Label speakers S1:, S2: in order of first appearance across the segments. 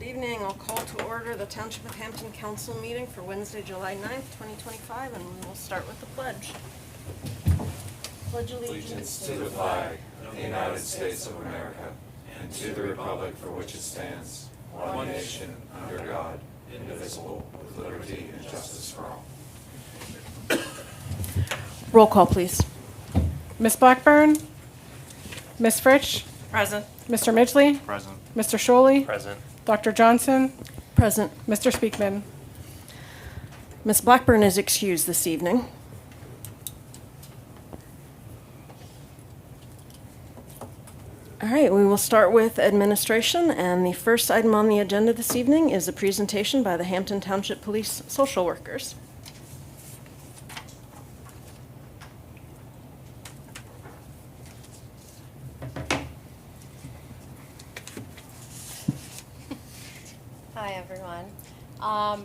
S1: evening. I'll call to order the Township of Hampton Council meeting for Wednesday, July 9th, 2025, and we will start with the pledge. Pledge
S2: Allegiance to the flag of the United States of America and to the republic for which it stands, one nation, under God, indivisible, with liberty and justice for all.
S1: Roll call, please.
S3: Ms. Blackburn? Ms. Fritsch?
S1: Present.
S3: Mr. Midgley?
S4: Present.
S3: Mr. Sholey?
S4: Present.
S3: Dr. Johnson?
S1: Present.
S3: Mr. Speakman?
S1: Ms. Blackburn is excused this evening. All right, we will start with administration, and the first item on the agenda this evening is a presentation by the Hampton Township Police social workers.
S5: Hi, everyone.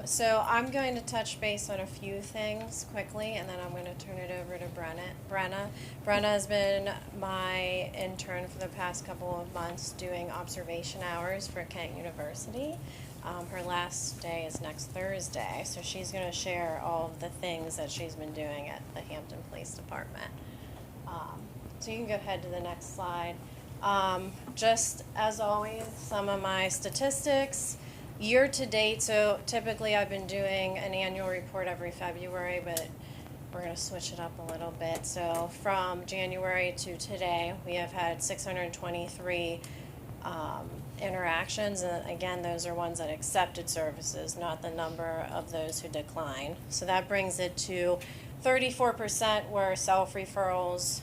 S5: So I'm going to touch base on a few things quickly, and then I'm going to turn it over to Brenna. Brenna has been my intern for the past couple of months doing observation hours for Kent University. Her last day is next Thursday, so she's going to share all of the things that she's been doing at the Hampton Police Department. So you can go ahead to the next slide. Just as always, some of my statistics. Year to date, so typically I've been doing an annual report every February, but we're going to switch it up a little bit. So from January to today, we have had 623 interactions. And again, those are ones that accepted services, not the number of those who declined. So that brings it to 34% were self-referrals,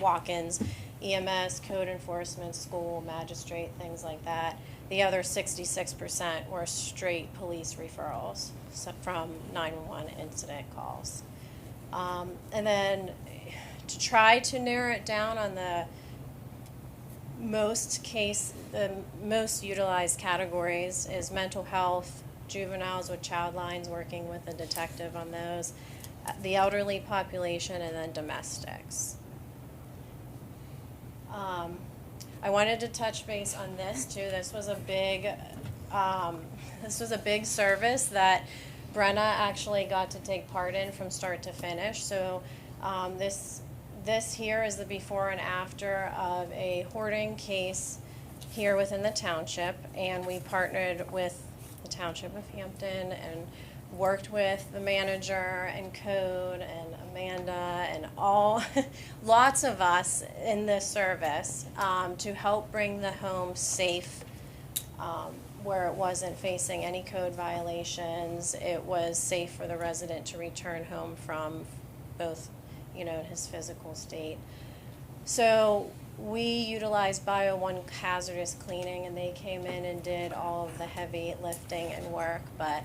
S5: walk-ins, EMS, code enforcement, school, magistrate, things like that. The other 66% were straight police referrals, so from 911 incident calls. And then to try to narrow it down on the most utilized categories is mental health, juveniles with child lines, working with a detective on those, the elderly population, and then domestics. I wanted to touch base on this too. This was a big service that Brenna actually got to take part in from start to finish. So this here is the before and after of a hoarding case here within the township, and we partnered with the Township of Hampton and worked with the manager and code and Amanda and all lots of us in this service to help bring the home safe, where it wasn't facing any code violations. It was safe for the resident to return home from both, his physical state. So we utilized Bio One Hazardous Cleaning, and they came in and did all of the heavy lifting and work, but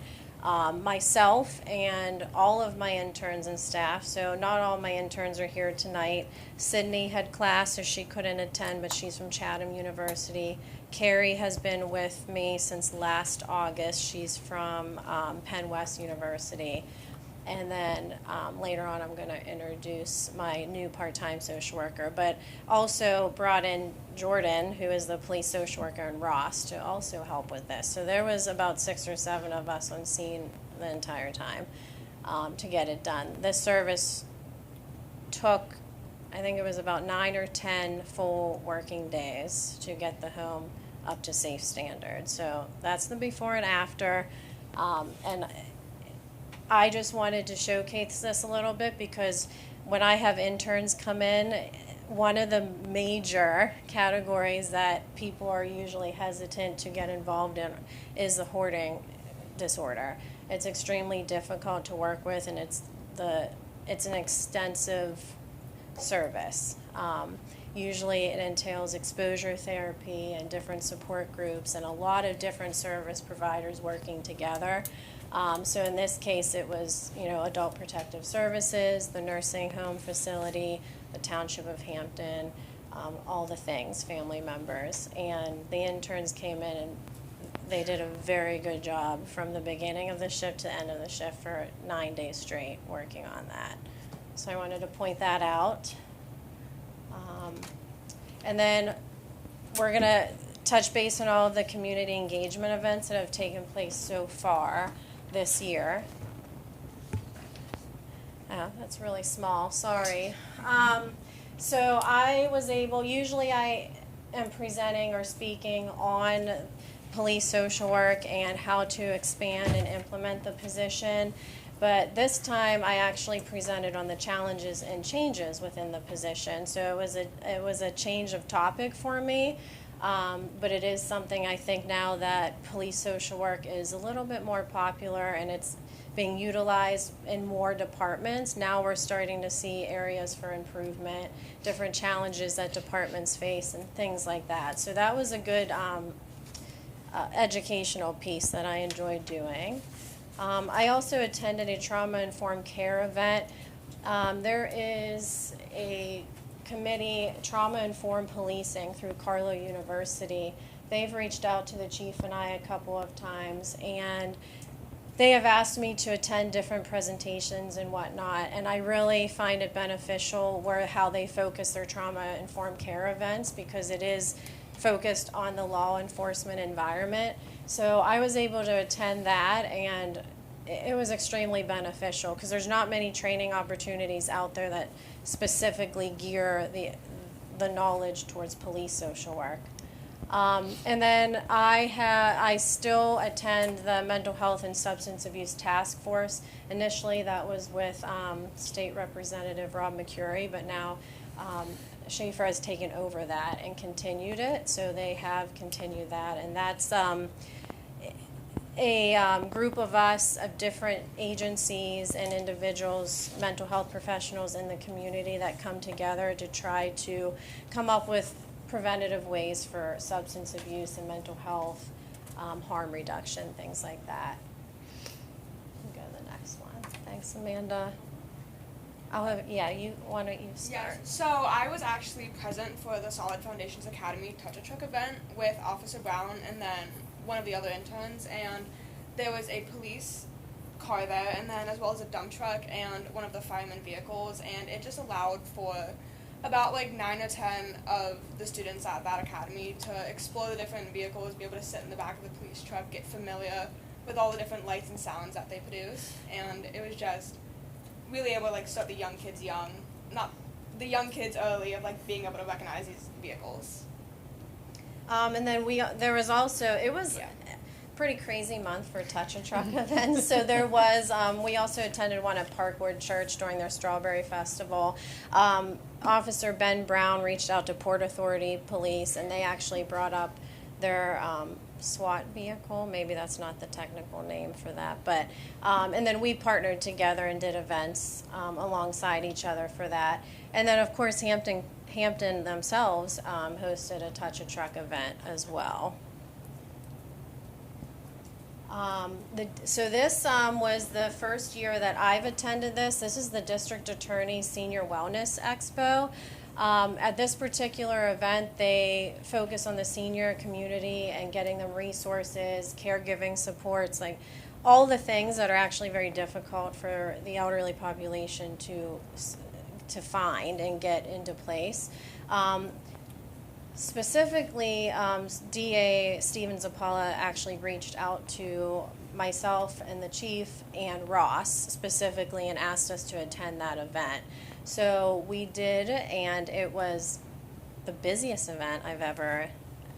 S5: myself and all of my interns and staff, so not all my interns are here tonight. Sydney had class, so she couldn't attend, but she's from Chatham University. Carrie has been with me since last August. She's from Penn West University. And then later on, I'm going to introduce my new part-time social worker, but also brought in Jordan, who is the police social worker in Ross, to also help with this. So there was about 6 or 7 of us on scene the entire time to get it done. This service took, I think it was about 9 or 10 full working days to get the home up to safe standards. So that's the before and after. And I just wanted to showcase this a little bit because when I have interns come in, one of the major categories that people are usually hesitant to get involved in is the hoarding disorder. It's extremely difficult to work with, and it's an extensive service. Usually it entails exposure therapy and different support groups and a lot of different service providers working together. So in this case, it was, Adult Protective Services, the nursing home facility, the Township of Hampton, all the things, family members. And the interns came in and they did a very good job from the beginning of the shift to the end of the shift for 9 days straight working on that. So I wanted to point that out. And then we're going to touch base on all of the community engagement events that have taken place so far this year. Oh, that's really small, sorry. So I was able, usually I am presenting or speaking on police social work and how to expand and implement the position. But this time I actually presented on the challenges and changes within the position. So it was a change of topic for me. But it is something I think now that police social work is a little bit more popular and it's being utilized in more departments. Now we're starting to see areas for improvement, different challenges that departments face and things like that. So that was a good educational piece that I enjoyed doing. I also attended a trauma-informed care event. There is a committee, Trauma-Informed Policing, through Carlow University. They've reached out to the chief and I a couple of times, and they have asked me to attend different presentations and whatnot, and I really find it beneficial how they focus their trauma-informed care events, because it is focused on the law enforcement environment. So I was able to attend that, and it was extremely beneficial because there's not many training opportunities out there that specifically gear the knowledge towards police social work. And then I still attend the Mental Health and Substance Abuse Task Force. Initially that was with State Representative Rob McCurry, but now Schaefer has taken over that and continued it. So they have continued that, and that's a group of us, of different agencies and individuals, mental health professionals in the community that come together to try to come up with preventative ways for substance abuse and mental health, harm reduction, things like that. Go to the next one. Thanks, Amanda. Why don't you start?
S4: Yes, so I was actually present for the Solid Foundations Academy Touch a Truck event with Officer Brown and then one of the other interns, and there was a police car there, and then as well as a dump truck and one of the fireman vehicles, and it just allowed for about like 9 or 10 of the students at that academy to explore the different vehicles, be able to sit in the back of the police truck, get familiar with all the different lights and sounds that they produce, and it was just really able to like start the young kids early of like being able to recognize these vehicles.
S5: And then there was also, it was a pretty crazy month for Touch a Truck events. So there was, we also attended one at Parkwood Church during their Strawberry Festival. Officer Ben Brown reached out to Port Authority Police, and they actually brought up their SWAT vehicle. Maybe that's not the technical name for that. But, and then we partnered together and did events alongside each other for that. And then, of course, Hampton themselves hosted a Touch a Truck event as well. So this was the first year that I've attended this. This is the District Attorney's Senior Wellness Expo. At this particular event, they focus on the senior community and getting them resources, caregiving supports, like all the things that are actually very difficult for the elderly population to find and get into place. Specifically, DA Steven Zappala actually reached out to myself and the chief and Ross specifically and asked us to attend that event. So we did, and it was the busiest event I've ever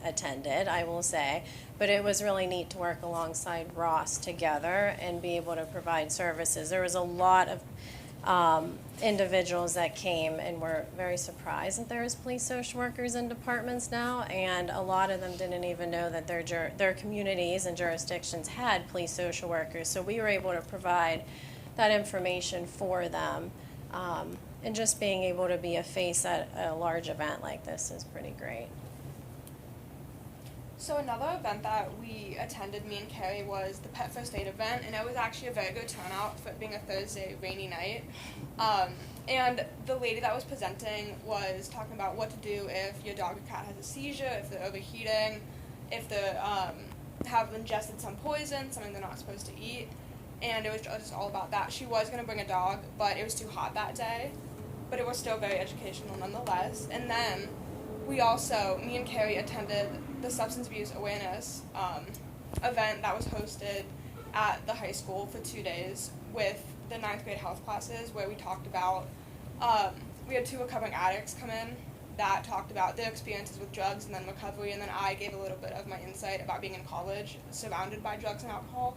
S5: attended, I will say. But it was really neat to work alongside Ross together and be able to provide services. There was a lot of individuals that came and were very surprised that there was police social workers in departments now, and a lot of them didn't even know that their communities and jurisdictions had police social workers. So we were able to provide that information for them, and just being able to be a face at a large event like this is pretty great.
S4: So another event that we attended, me and Carrie, was the Pet First Aid event, and it was actually a very good turnout for it being a Thursday rainy night. And the lady that was presenting was talking about what to do if your dog or cat has a seizure, if they're overheating, if they have ingested some poison, something they're not supposed to eat, and it was just all about that. She was going to bring a dog, but it was too hot that day, but it was still very educational nonetheless. And then me and Carrie attended the substance abuse awareness event that was hosted at the high school for 2 days with the 9th grade health classes, where we talked about, we had 2 recovering addicts come in that talked about their experiences with drugs and then recovery, and then I gave a little bit of my insight about being in college surrounded by drugs and alcohol,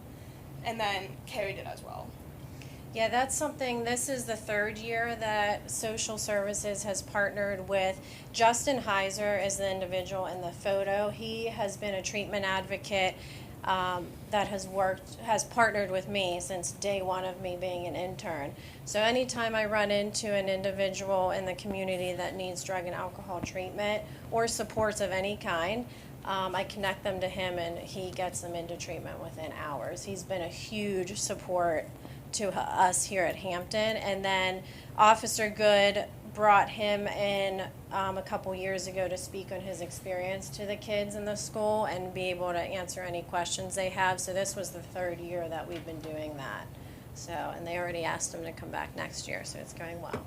S4: and then Carrie did as well.
S5: Yeah, that's something, this is the 3rd year that Social Services has partnered with. Justin Heiser is the individual in the photo. He has been a treatment advocate that has partnered with me since day one of me being an intern. So anytime I run into an individual in the community that needs drug and alcohol treatment or supports of any kind, I connect them to him and he gets them into treatment within hours. He's been a huge support to us here at Hampton. And then Officer Good brought him in a couple years ago to speak on his experience to the kids in the school and be able to answer any questions they have. So this was the 3rd year that we've been doing that. So, and they already asked him to come back next year, so it's going well.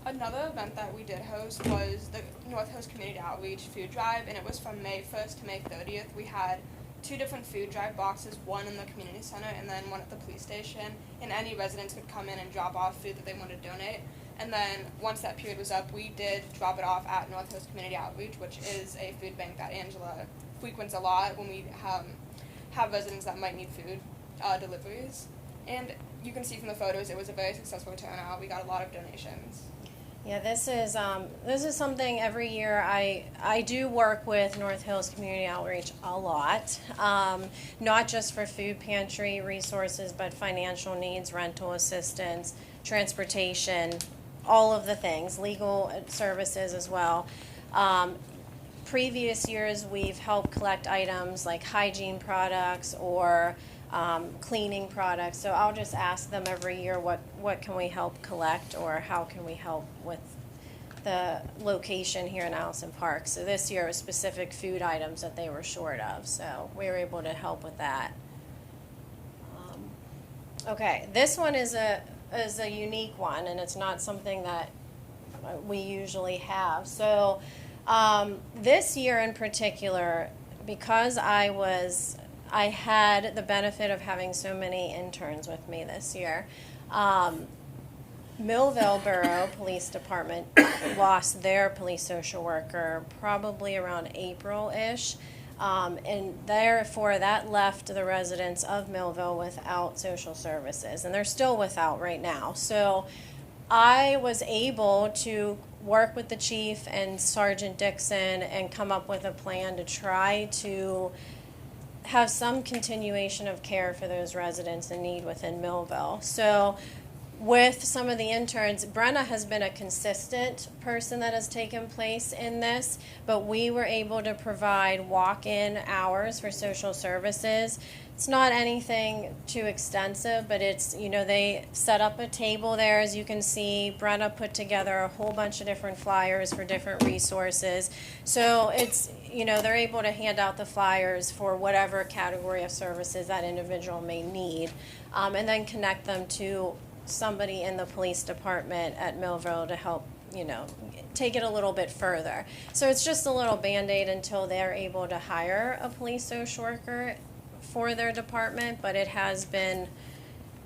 S4: Another event that we did host was the North Hills Community Outreach Food Drive, and it was from May 1st to May 30th. We had 2 different food drive boxes, one in the community center and then one at the police station, and any residents could come in and drop off food that they wanted to donate. And then once that period was up, we did drop it off at North Hills Community Outreach, which is a food bank that Angela frequents a lot when we have residents that might need food deliveries. And you can see from the photos, it was a very successful turnout. We got a lot of donations.
S5: Yeah, this is something every year I do work with North Hills Community Outreach a lot, not just for food pantry resources, but financial needs, rental assistance, transportation, all of the things, legal services as well. Previous years, we've helped collect items like hygiene products or cleaning products. So I'll just ask them every year what can we help collect or how can we help with the location here in Allison Park. So this year it was specific food items that they were short of. So we were able to help with that. Okay, this one is a unique one, and it's not something that we usually have. So this year in particular, because I had the benefit of having so many interns with me this year. Millville Borough Police Department lost their police social worker probably around April-ish. And therefore that left the residents of Millville without social services. And they're still without right now. So I was able to work with the chief and Sergeant Dixon and come up with a plan to try to have some continuation of care for those residents in need within Millville. So with some of the interns, Brenna has been a consistent person that has taken place in this, but we were able to provide walk-in hours for social services. It's not anything too extensive, but it's, they set up a table there, as you can see. Brenna put together a whole bunch of different flyers for different resources. So it's, they're able to hand out the flyers for whatever category of services that individual may need, and then connect them to somebody in the police department at Millville to help, take it a little bit further. So it's just a little Band-Aid until they're able to hire a police social worker for their department, but it has been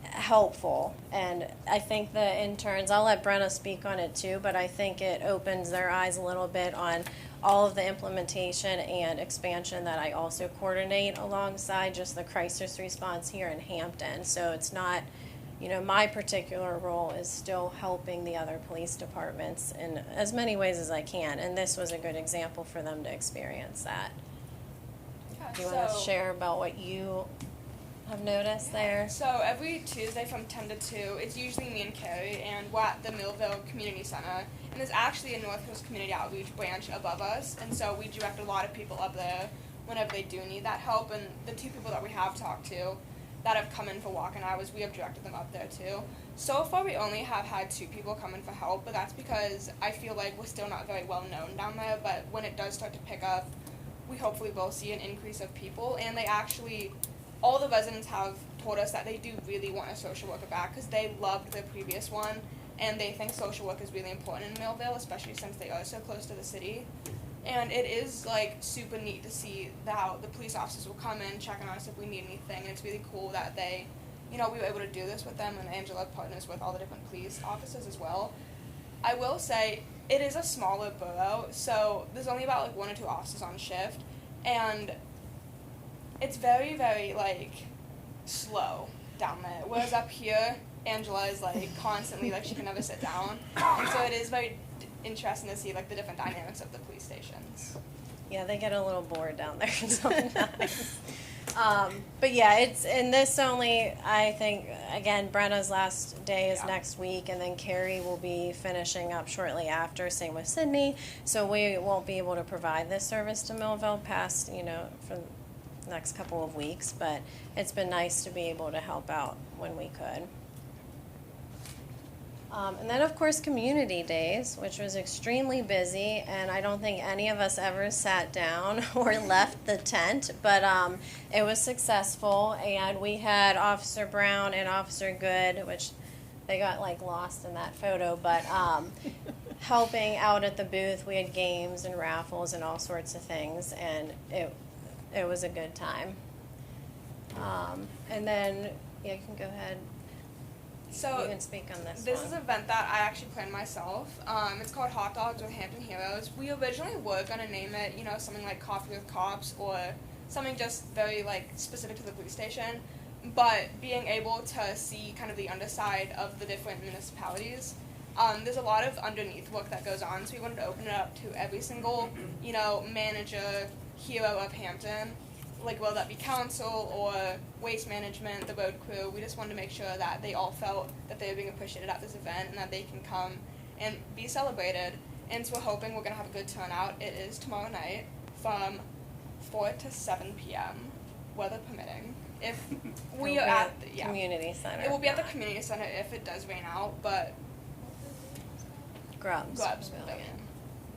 S5: helpful. And I think the interns, I'll let Brenna speak on it too, but I think it opens their eyes a little bit on all of the implementation and expansion that I also coordinate alongside just the crisis response here in Hampton. So it's not, my particular role is still helping the other police departments in as many ways as I can, and this was a good example for them to experience that.
S4: Yeah,
S5: Do you want to share about what you have noticed there?
S4: So every Tuesday from 10 to 2, it's usually me and Carrie, and we're at the Millville Community Center, and there's actually a North Coast Community Outreach branch above us, and so we direct a lot of people up there whenever they do need that help, and the 2 people that we have talked to that have come in for walk-in hours, we have directed them up there too. So far we only have had 2 people come in for help, but that's because I feel like we're still not very well known down there, but when it does start to pick up, we hopefully will see an increase of people, and all the residents have told us that they do really want a social worker back because they loved their previous one, and they think social work is really important in Millville, especially since they are so close to the city. And it is like super neat to see how the police officers will come in, check on us if we need anything, and it's really cool that they, we were able to do this with them, and Angela partners with all the different police officers as well. I will say it is a smaller borough, so there's only about like 1 or 2 officers on shift, and it's very, very like slow down there. Whereas up here, Angela is like constantly like she can never sit down, and so it is very interesting to see like the different dynamics of the police stations.
S5: Yeah, they get a little bored down there sometimes. But yeah, it's, and this only, I think, again, Brenna's last day is
S4: Yeah.
S5: next week, and then Carrie will be finishing up shortly after, same with Sydney. So we won't be able to provide this service to Millville past, for the next couple of weeks, but it's been nice to be able to help out when we could. And then, of course, Community Days, which was extremely busy, and I don't think any of us ever sat down or left the tent, but it was successful, and we had Officer Brown and Officer Good, which they got like lost in that photo, but helping out at the booth. We had games and raffles and all sorts of things, and it was a good time. And then, yeah, you can go ahead.
S4: So
S5: You can speak on this
S4: this
S5: one.
S4: is an event that I actually planned myself. It's called Hot Dogs with Hampton Heroes. We originally were gonna name it, something like Coffee with Cops or something just very like specific to the police station. But being able to see kind of the underside of the different municipalities, there's a lot of underneath work that goes on. So we wanted to open it up to every single, manager, hero of Hampton. Like whether that be council or waste management, the road crew, we just wanted to make sure that they all felt that they were being appreciated at this event and that they can come and be celebrated. And so we're hoping we're going to have a good turnout. It is tomorrow night from 4 to 7 p.m., weather permitting. If we
S5: It'll
S4: are
S5: be
S4: at the,
S5: Community Center.
S4: it will be at the community center if it does rain out, but
S5: Grubbs.
S4: Grubbs
S5: Pavilion.
S4: Pavilion.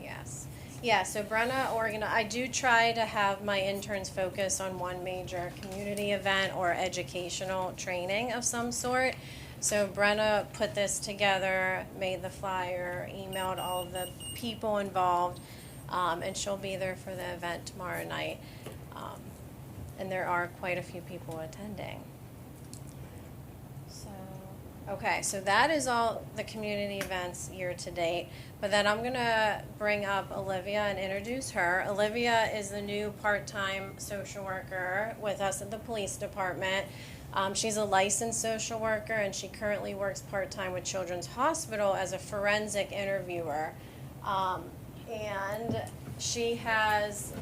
S5: Yes. Yeah, so Brenna I do try to have my interns focus on one major community event or educational training of some sort. So Brenna put this together, made the flyer, emailed all of the people involved, and she'll be there for the event tomorrow night. And there are quite a few people attending. Okay, so that is all the community events year to date. But then I'm going to bring up Olivia and introduce her. Olivia is the new part-time social worker with us at the police department. She's a licensed social worker, and she currently works part-time with Children's Hospital as a forensic interviewer. And she has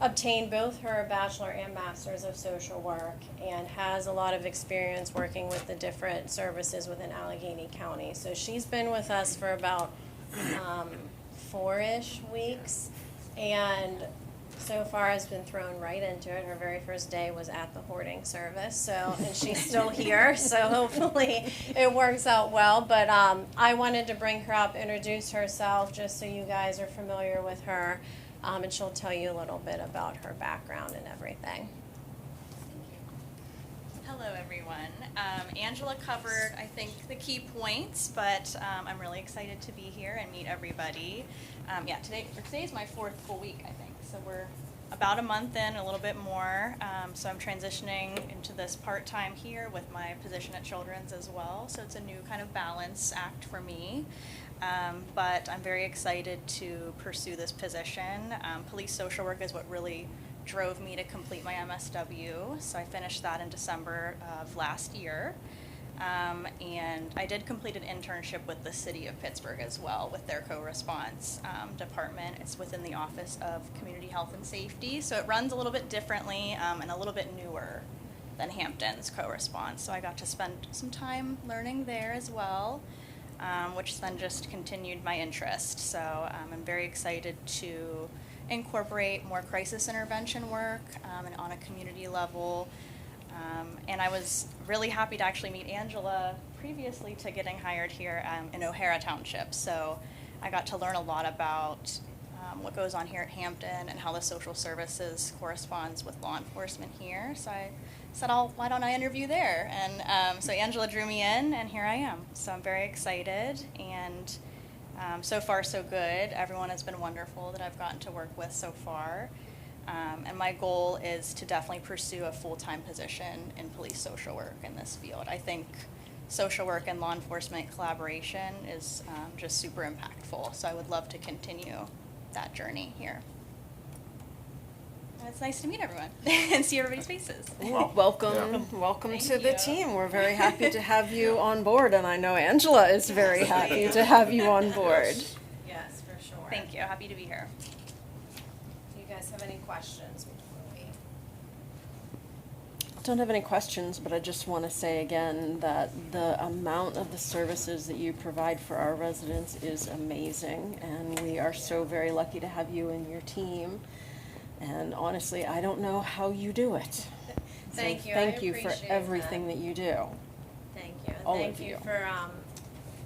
S5: obtained both her bachelor and master's of social work and has a lot of experience working with the different services within Allegheny County. So she's been with us for about 4-ish weeks, and so far has been thrown right into it. Her very first day was at the hoarding service, and she's still here, so hopefully it works out well. But I wanted to bring her up, introduce herself, just so you guys are familiar with her. And she'll tell you a little bit about her background and everything.
S6: Hello, everyone. Angela covered, I think, the key points, but I'm really excited to be here and meet everybody. Today is my 4th full week, I think, so we're about a month in, a little bit more. So I'm transitioning into this part-time here with my position at Children's as well, so it's a new kind of balance act for me. But I'm very excited to pursue this position. Police social work is what really drove me to complete my MSW, so I finished that in December of last year. And I did complete an internship with the City of Pittsburgh as well with their co-response department. It's within the Office of Community Health and Safety, so it runs a little bit differently and a little bit newer than Hampton's co-response. So I got to spend some time learning there as well. Which then just continued my interest. So I'm very excited to incorporate more crisis intervention work and on a community level. And I was really happy to actually meet Angela previously to getting hired here in O'Hara Township. So I got to learn a lot about what goes on here at Hampton and how the social services corresponds with law enforcement here. So I said, why don't I interview there? And so Angela drew me in, and here I am. So I'm very excited, and so far so good. Everyone has been wonderful that I've gotten to work with so far. And my goal is to definitely pursue a full-time position in police social work in this field. I think social work and law enforcement collaboration is just super impactful. So I would love to continue that journey here. And it's nice to meet everyone and see everybody's faces.
S1: Welcome
S6: Thank
S1: to the
S6: you.
S1: team. We're very happy to have you on board, and I know Angela is very happy to have you on board.
S5: Yes, for sure.
S6: Thank you. Happy to be here.
S5: Do you guys have any questions before we?
S1: I don't have any questions, but I just want to say again that the amount of the services that you provide for our residents is amazing, and we are so very lucky to have you and your team. And honestly, I don't know how you do it. So
S5: Thank you.
S1: Thank
S5: I
S1: you for
S5: appreciate
S1: everything
S5: that.
S1: that you do.
S5: Thank you. And
S1: All
S5: thank
S1: of
S5: you
S1: you.
S5: for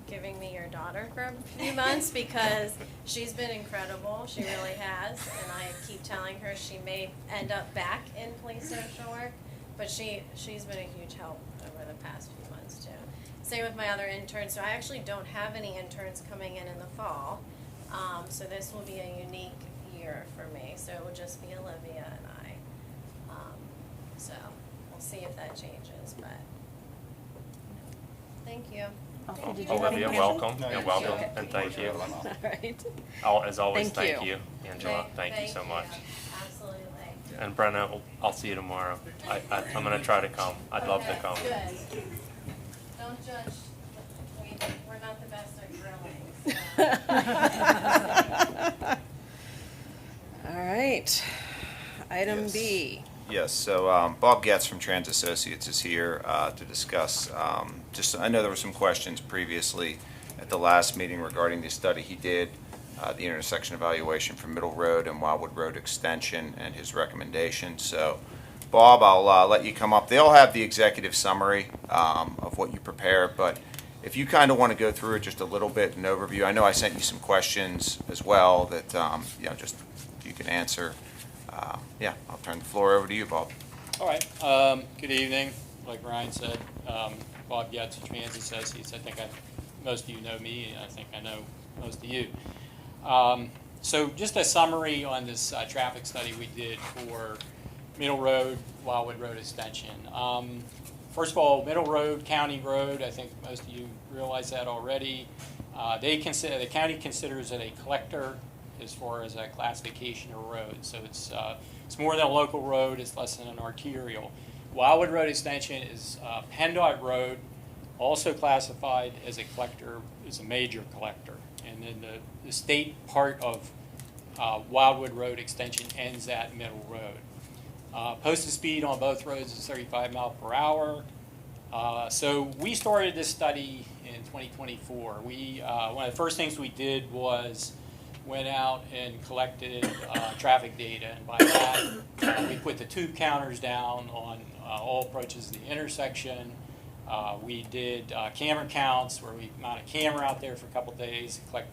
S5: giving me your daughter for a few months because she's been incredible. She really has. And I keep telling her she may end up back in police social work, but she's been a huge help over the past few months too. Same with my other interns. So I actually don't have any interns coming in the fall. So this will be a unique year for me. So it will just be Olivia and I. So we'll see if that changes, but thank you.
S1: Alfie, did you have any
S7: Olivia,
S1: questions?
S7: welcome,
S2: No,
S7: and
S2: yes,
S7: welcome,
S1: okay.
S7: and thank you.
S1: All right.
S7: As always,
S1: Thank
S7: thank
S1: you.
S7: you, Angela, thank you so much.
S5: Absolutely.
S7: And Brenna, I'll see you tomorrow. I'm gonna try to come. I'd love to come.
S5: Good. Don't judge. We're not the best at grilling.
S1: All right. Item
S2: Yes.
S1: B.
S2: Yes, so Bob Getz from Trans Associates is here to discuss, I know there were some questions previously at the last meeting regarding the study he did, the intersection evaluation for Middle Road and Wildwood Road Extension and his recommendation. So, Bob, I'll let you come up. They all have the executive summary of what you prepared, but if you kind of want to go through it just a little bit, an overview. I know I sent you some questions as well that, just if you can answer. I'll turn the floor over to you, Bob.
S8: All right. Good evening. Like Ryan said, Bob Getz, Trans Associates. I think most of you know me, and I think I know most of you. So just a summary on this traffic study we did for Middle Road, Wildwood Road Extension. First of all, Middle Road, County Road, I think most of you realize that already. The county considers it a collector as far as a classification of road. So it's more than a local road, it's less than an arterial. Wildwood Road Extension is PennDOT road, also classified as a collector, is a major collector. And then the state part of Wildwood Road Extension ends at Middle Road. Posted speed on both roads is 35 miles per hour. So we started this study in 2024. One of the first things we did was went out and collected traffic data, and by that we put the tube counters down on all approaches to the intersection. We did camera counts where we mounted a camera out there for a couple days to collect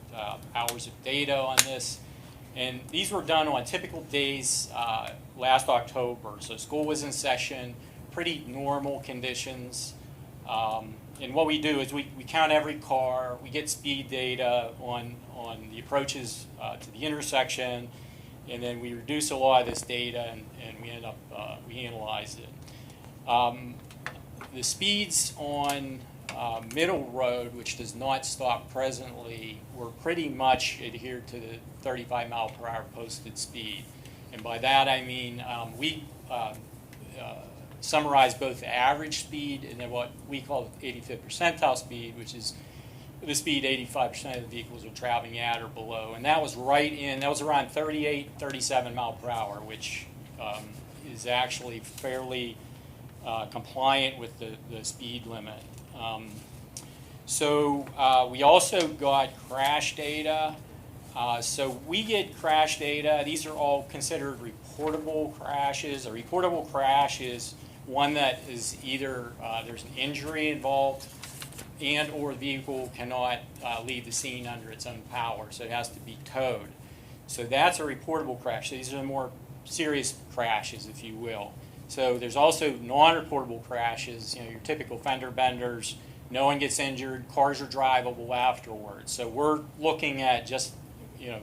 S8: hours of data on this. And these were done on typical days last October. So school was in session, pretty normal conditions. And what we do is we count every car, we get speed data on the approaches to the intersection, and then we reduce a lot of this data and we end up, we analyze it. The speeds on Middle Road, which does not stop presently, were pretty much adhered to the 35 mile per hour posted speed. And by that I mean we summarize both the average speed and then what we call the 85th percentile speed, which is the speed 85% of the vehicles are traveling at or below. And that was that was around 38, 37 mile per hour, which is actually fairly compliant with the speed limit. We also got crash data. So we get crash data. These are all considered reportable crashes. A reportable crash is one that is either there's an injury involved and or the vehicle cannot leave the scene under its own power, so it has to be towed. So that's a reportable crash. These are the more serious crashes, if you will. So there's also non-reportable crashes, your typical fender benders. No one gets injured. Cars are drivable afterwards. So we're looking at just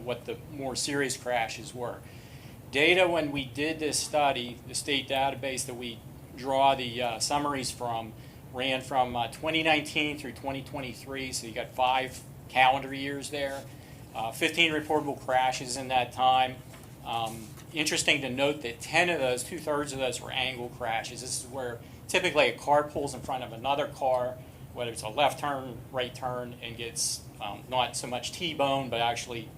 S8: what the more serious crashes were. Data when we did this study, the state database that we draw the summaries from, ran from 2019 through 2023. So you got 5 calendar years there. 15 reportable crashes in that time. Interesting to note that 10 of those, 2/3 of those, were angle crashes. This is where typically a car pulls in front of another car, whether it's a left turn, right turn, and gets not so much T-bone, but actually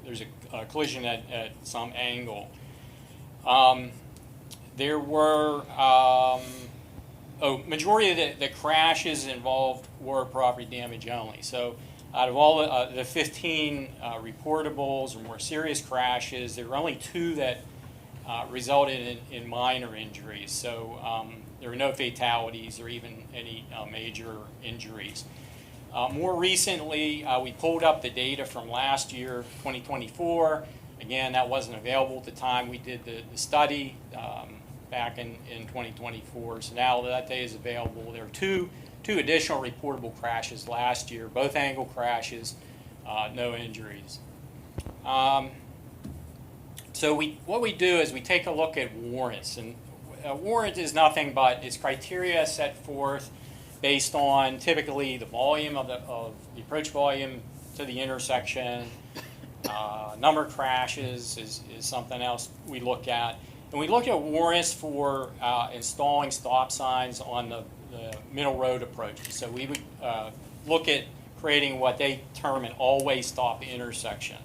S8: there's a collision at some angle. There were, majority of the crashes involved were property damage only. So out of all the 15 reportables or more serious crashes, there were only 2 that resulted in minor injuries. So there were no fatalities or even any major injuries. More recently, we pulled up the data from last year, 2024. Again, that wasn't available at the time we did the study back in 2024. So now that data is available. There are two additional reportable crashes last year, both angle crashes, no injuries. So what we do is we take a look at warrants. And a warrant is nothing but it's criteria set forth based on typically the volume of the approach volume to the intersection. Number of crashes is something else we look at. And we look at warrants for installing stop signs on the middle road approaches. So we would look at creating what they term an always stop intersection.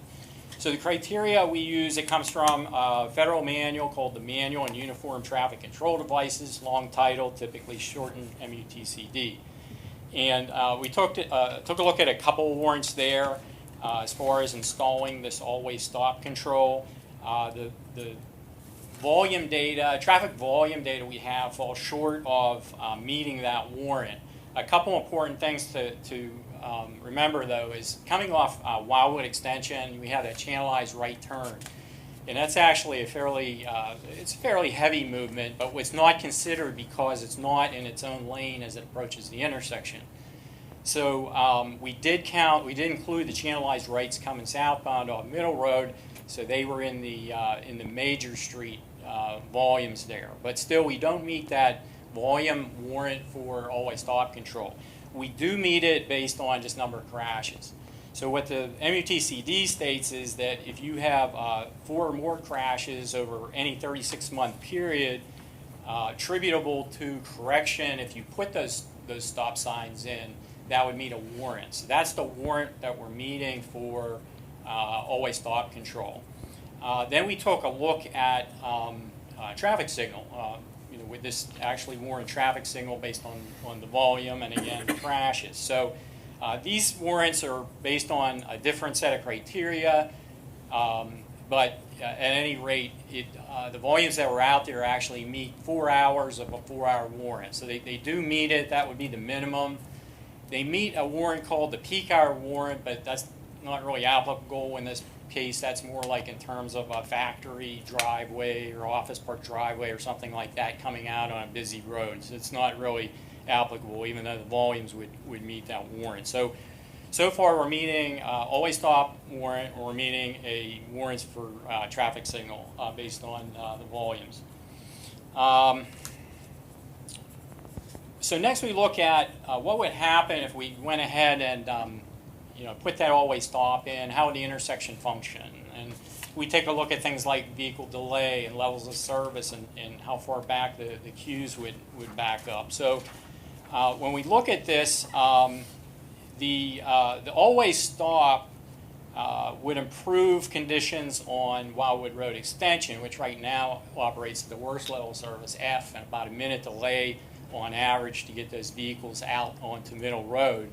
S8: So the criteria we use, it comes from a federal manual called the Manual on Uniform Traffic Control Devices, long title, typically shortened MUTCD. And we took a look at a couple of warrants there as far as installing this always stop control. The volume data, traffic volume data we have falls short of meeting that warrant. A couple important things to remember, though, is coming off Wildwood Extension, we have that channelized right turn. And that's actually a fairly heavy movement, but it's not considered because it's not in its own lane as it approaches the intersection. So we did include the channelized rights coming southbound off Middle Road, so they were in the major street volumes there. But still, we don't meet that volume warrant for always stop control. We do meet it based on just number of crashes. So what the MUTCD states is that if you have 4 or more crashes over any 36-month period attributable to correction, if you put those stop signs in, that would meet a warrant. So that's the warrant that we're meeting for always stop control. Then we took a look at traffic signal. With this actually warrant traffic signal based on the volume and again the crashes. So these warrants are based on a different set of criteria, but at any rate, the volumes that were out there actually meet 4 hours of a 4-hour warrant. So they do meet it. That would be the minimum. They meet a warrant called the peak hour warrant, but that's not really applicable in this case. That's more like in terms of a factory driveway or office park driveway or something like that coming out on a busy road. So it's not really applicable, even though the volumes would meet that warrant. So far we're meeting always stop warrant, or we're meeting a warrants for traffic signal based on the volumes. So next we look at what would happen if we went ahead and put that always stop in. How would the intersection function? And we take a look at things like vehicle delay and levels of service and how far back the queues would back up. So when we look at this, the always stop would improve conditions on Wildwood Road Extension, which right now operates at the worst level of service, F, and about a minute delay on average to get those vehicles out onto Middle Road.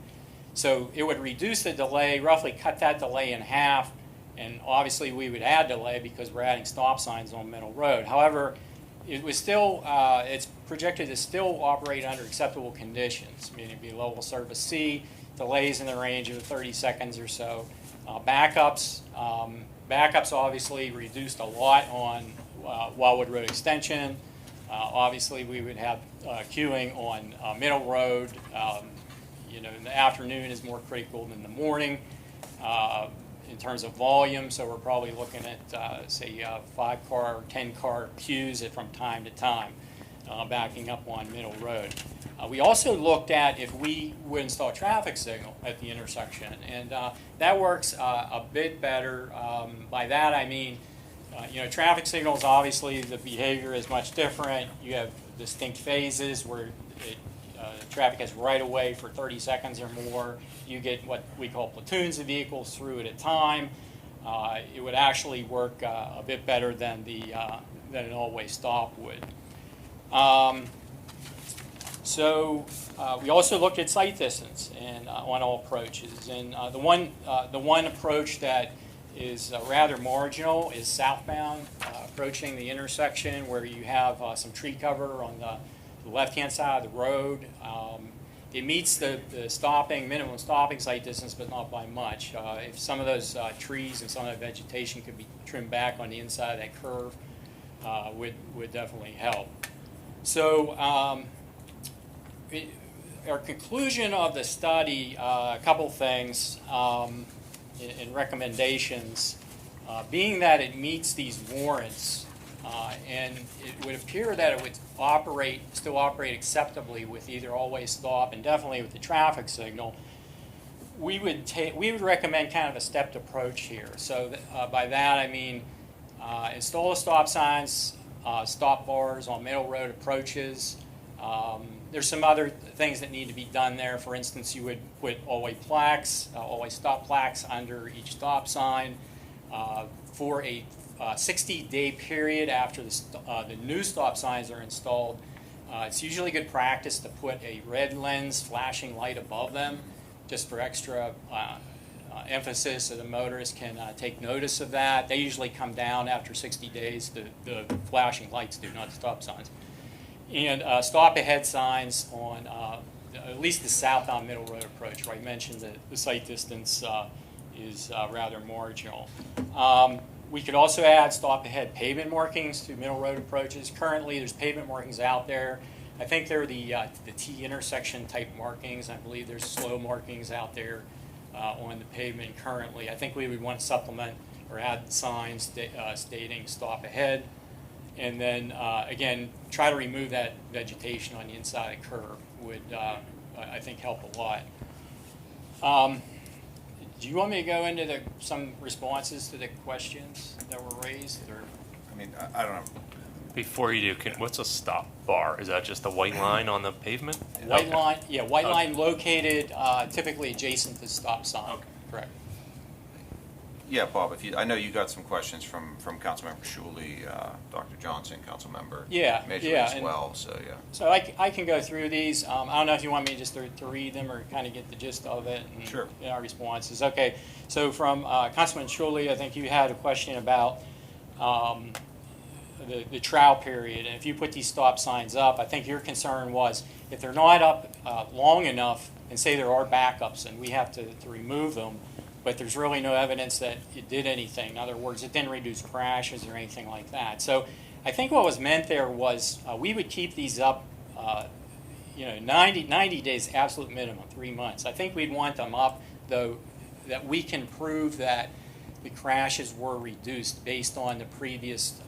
S8: So it would reduce the delay, roughly cut that delay in half, and obviously we would add delay because we're adding stop signs on Middle Road. However, it was still, it's projected to still operate under acceptable conditions, meaning it'd be level service C, delays in the range of 30 seconds or so. Backups obviously reduced a lot on Wildwood Road Extension. Obviously, we would have queuing on Middle Road. In the afternoon is more critical than the morning in terms of volume. So we're probably looking at, say, 5-car or 10-car queues from time to time, backing up on Middle Road. We also looked at if we would install a traffic signal at the intersection, and that works a bit better. By that I mean, traffic signals, obviously the behavior is much different. You have distinct phases where traffic has right of way for 30 seconds or more. You get what we call platoons of vehicles through at a time. It would actually work a bit better than an all-way stop would. We also looked at sight distance and on all approaches. And the one approach that is rather marginal is southbound, approaching the intersection where you have some tree cover on the left-hand side of the road. It meets the minimum stopping sight distance, but not by much. If some of those trees and some of that vegetation could be trimmed back on the inside of that curve, would definitely help. So our conclusion of the study, a couple things in recommendations, being that it meets these warrants, and it would appear that it would still operate acceptably with either all-way stop and definitely with the traffic signal. We would recommend kind of a stepped approach here. So by that I mean install the stop signs, stop bars on Middle Road approaches. There's some other things that need to be done there. For instance, you would put all-way plaques, all-way stop plaques under each stop sign for a 60-day period after the new stop signs are installed. It's usually good practice to put a red lens flashing light above them, just for extra emphasis so the motorist can take notice of that. They usually come down after 60 days, the flashing lights do, not the stop signs. And stop ahead signs on at least the southbound Middle Road approach, where I mentioned that the sight distance is rather marginal. We could also add stop ahead pavement markings to Middle Road approaches. Currently, there's pavement markings out there. I think they're the T intersection type markings. I believe there's slow markings out there on the pavement currently. I think we would want to supplement or add signs stating stop ahead. And then, again, try to remove that vegetation on the inside of the curve would, I think, help a lot. Do you want me to go into some responses to the questions that were raised? Or?
S2: I mean, I don't know.
S7: Before you do, what's a stop bar? Is that just a white line on the pavement?
S8: White
S7: Okay.
S8: line, yeah, white line located typically adjacent to the stop sign.
S7: Okay.
S8: Correct.
S2: Yeah, Bob, I know you got some questions from Councilmember Shuley, Dr. Johnson, Councilmember
S8: Yeah,
S2: Midgley
S8: yeah,
S2: as
S8: and-
S2: well, so yeah.
S8: So I can go through these. I don't know if you want me just to read them or kind of get the gist of it and
S2: Sure.
S8: our responses. Okay, so from Councilman Shuley, I think you had a question about the trial period. And if you put these stop signs up, I think your concern was if they're not up long enough, and say there are backups and we have to remove them, but there's really no evidence that it did anything. In other words, it didn't reduce crashes or anything like that. So I think what was meant there was we would keep these up, 90 days, absolute minimum, 3 months. I think we'd want them up, though, that we can prove that the crashes were reduced based on the previous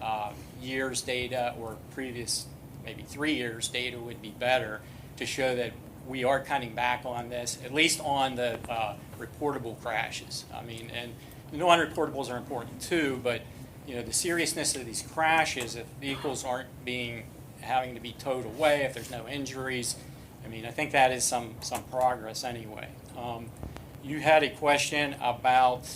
S8: year's data, or previous maybe 3 years data would be better to show that we are cutting back on this, at least on the reportable crashes. I mean, and the non-reportables are important too, but the seriousness of these crashes, if vehicles aren't having to be towed away, if there's no injuries, I mean, I think that is some progress anyway. You had a question about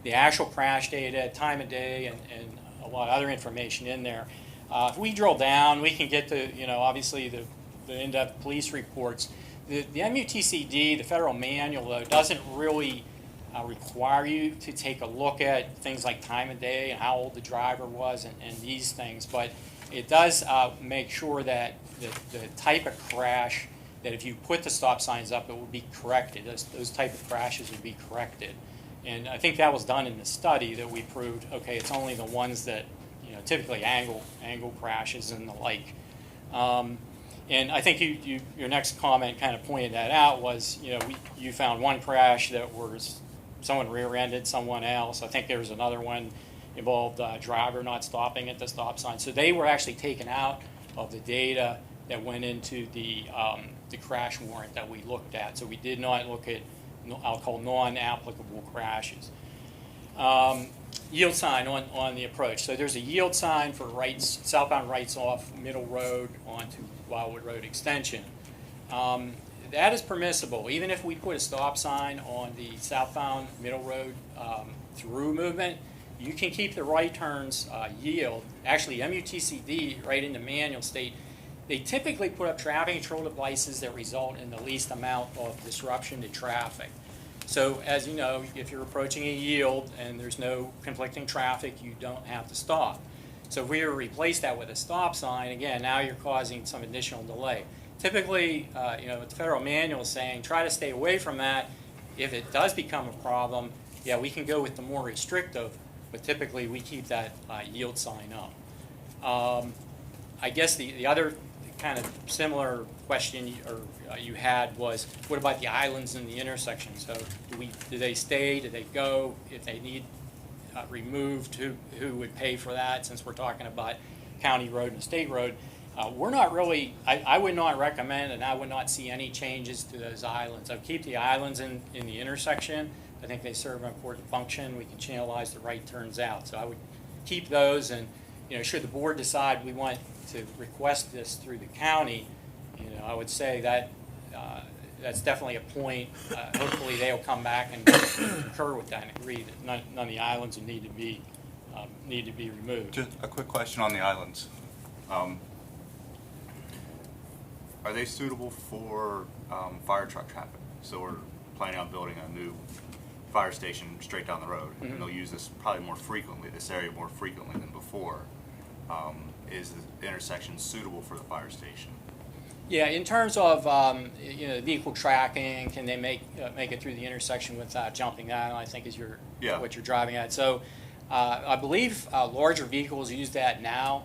S8: the actual crash data, time of day, and a lot of other information in there. If we drill down, we can get to, obviously the in-depth police reports. The MUTCD, the federal manual, though, doesn't really require you to take a look at things like time of day and how old the driver was and these things, but it does make sure that the type of crash, that if you put the stop signs up, it will be corrected. Those type of crashes would be corrected. And I think that was done in the study that we proved, okay, it's only the ones that typically angle crashes and the like. And I think your next comment kind of pointed that out was, you found one crash that was someone rear-ended someone else. I think there was another one involved a driver not stopping at the stop sign. So they were actually taken out of the data that went into the crash warrant that we looked at. So we did not look at, I'll call non-applicable crashes. Yield sign on the approach. So there's a yield sign for southbound rights off Middle Road onto Wildwood Road Extension. That is permissible. Even if we put a stop sign on the southbound Middle Road through movement, you can keep the right turns yield. Actually, MUTCD, right in the manual state, they typically put up traffic control devices that result in the least amount of disruption to traffic. So as you know, if you're approaching a yield and there's no conflicting traffic, you don't have to stop. So if we were to replace that with a stop sign, again, now you're causing some additional delay. Typically, the federal manual is saying try to stay away from that. If it does become a problem, yeah, we can go with the more restrictive, but typically we keep that yield sign up. I guess the other kind of similar question you had was, what about the islands in the intersection? So do they stay? Do they go? If they need removed, who would pay for that? Since we're talking about county road and state road, we're not really. I would not recommend, and I would not see any changes to those islands. I would keep the islands in the intersection. I think they serve an important function. We can channelize the right turns out. So I would keep those, and should the board decide we want to request this through the county, I would say that that's definitely a point. Hopefully they'll come back and concur with that and agree that none of the islands would need to be removed.
S9: Just a quick question on the islands. Are they suitable for fire truck traffic? So we're planning on building a new fire station straight down the road,
S8: Mm-hmm.
S9: and they'll use this probably more frequently, this area more frequently than before. Is the intersection suitable for the fire station?
S8: Yeah, in terms of vehicle tracking, can they make it through the intersection without jumping out? I think is what you're driving at. So I believe larger vehicles use that now,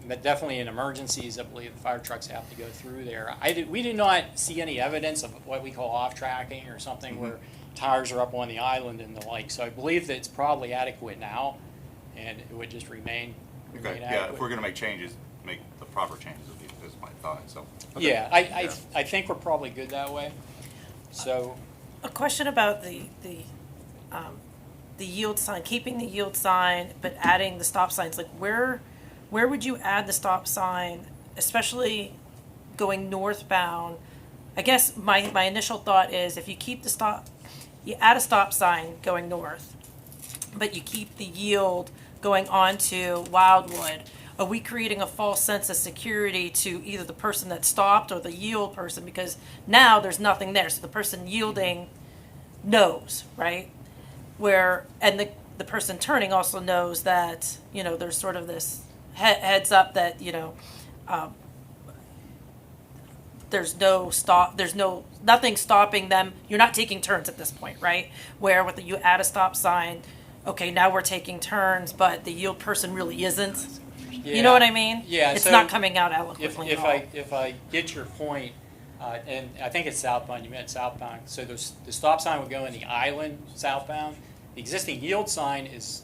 S8: but definitely in emergencies, I believe the fire trucks have to go through there. We did not see any evidence of what we call off tracking or something
S9: Mm-hmm.
S8: where tires are up on the island and the like. So I believe that it's probably adequate now, and it would just remain
S9: Okay, yeah,
S8: adequate.
S9: if we're going to make changes, make the proper changes, is my thought. So, okay.
S8: Yeah, I think we're probably good that way. So,
S10: A question about the yield sign, keeping the yield sign, but adding the stop signs. Like where would you add the stop sign, especially going northbound? I guess my initial thought is if you keep you add a stop sign going north, but you keep the yield going onto Wildwood. Are we creating a false sense of security to either the person that stopped or the yield person? Because now there's nothing there. So the person yielding knows, right? And the person turning also knows that, there's sort of this heads up that, there's nothing stopping them. You're not taking turns at this point, right? Where you add a stop sign, okay, now we're taking turns, but the yield person really isn't.
S8: yeah.
S10: You know what I mean?
S8: Yeah.
S10: It's
S8: so
S10: not coming out eloquently at all.
S8: if I get your point, and I think it's southbound. You meant southbound. So the stop sign would go in the island southbound. The existing yield sign is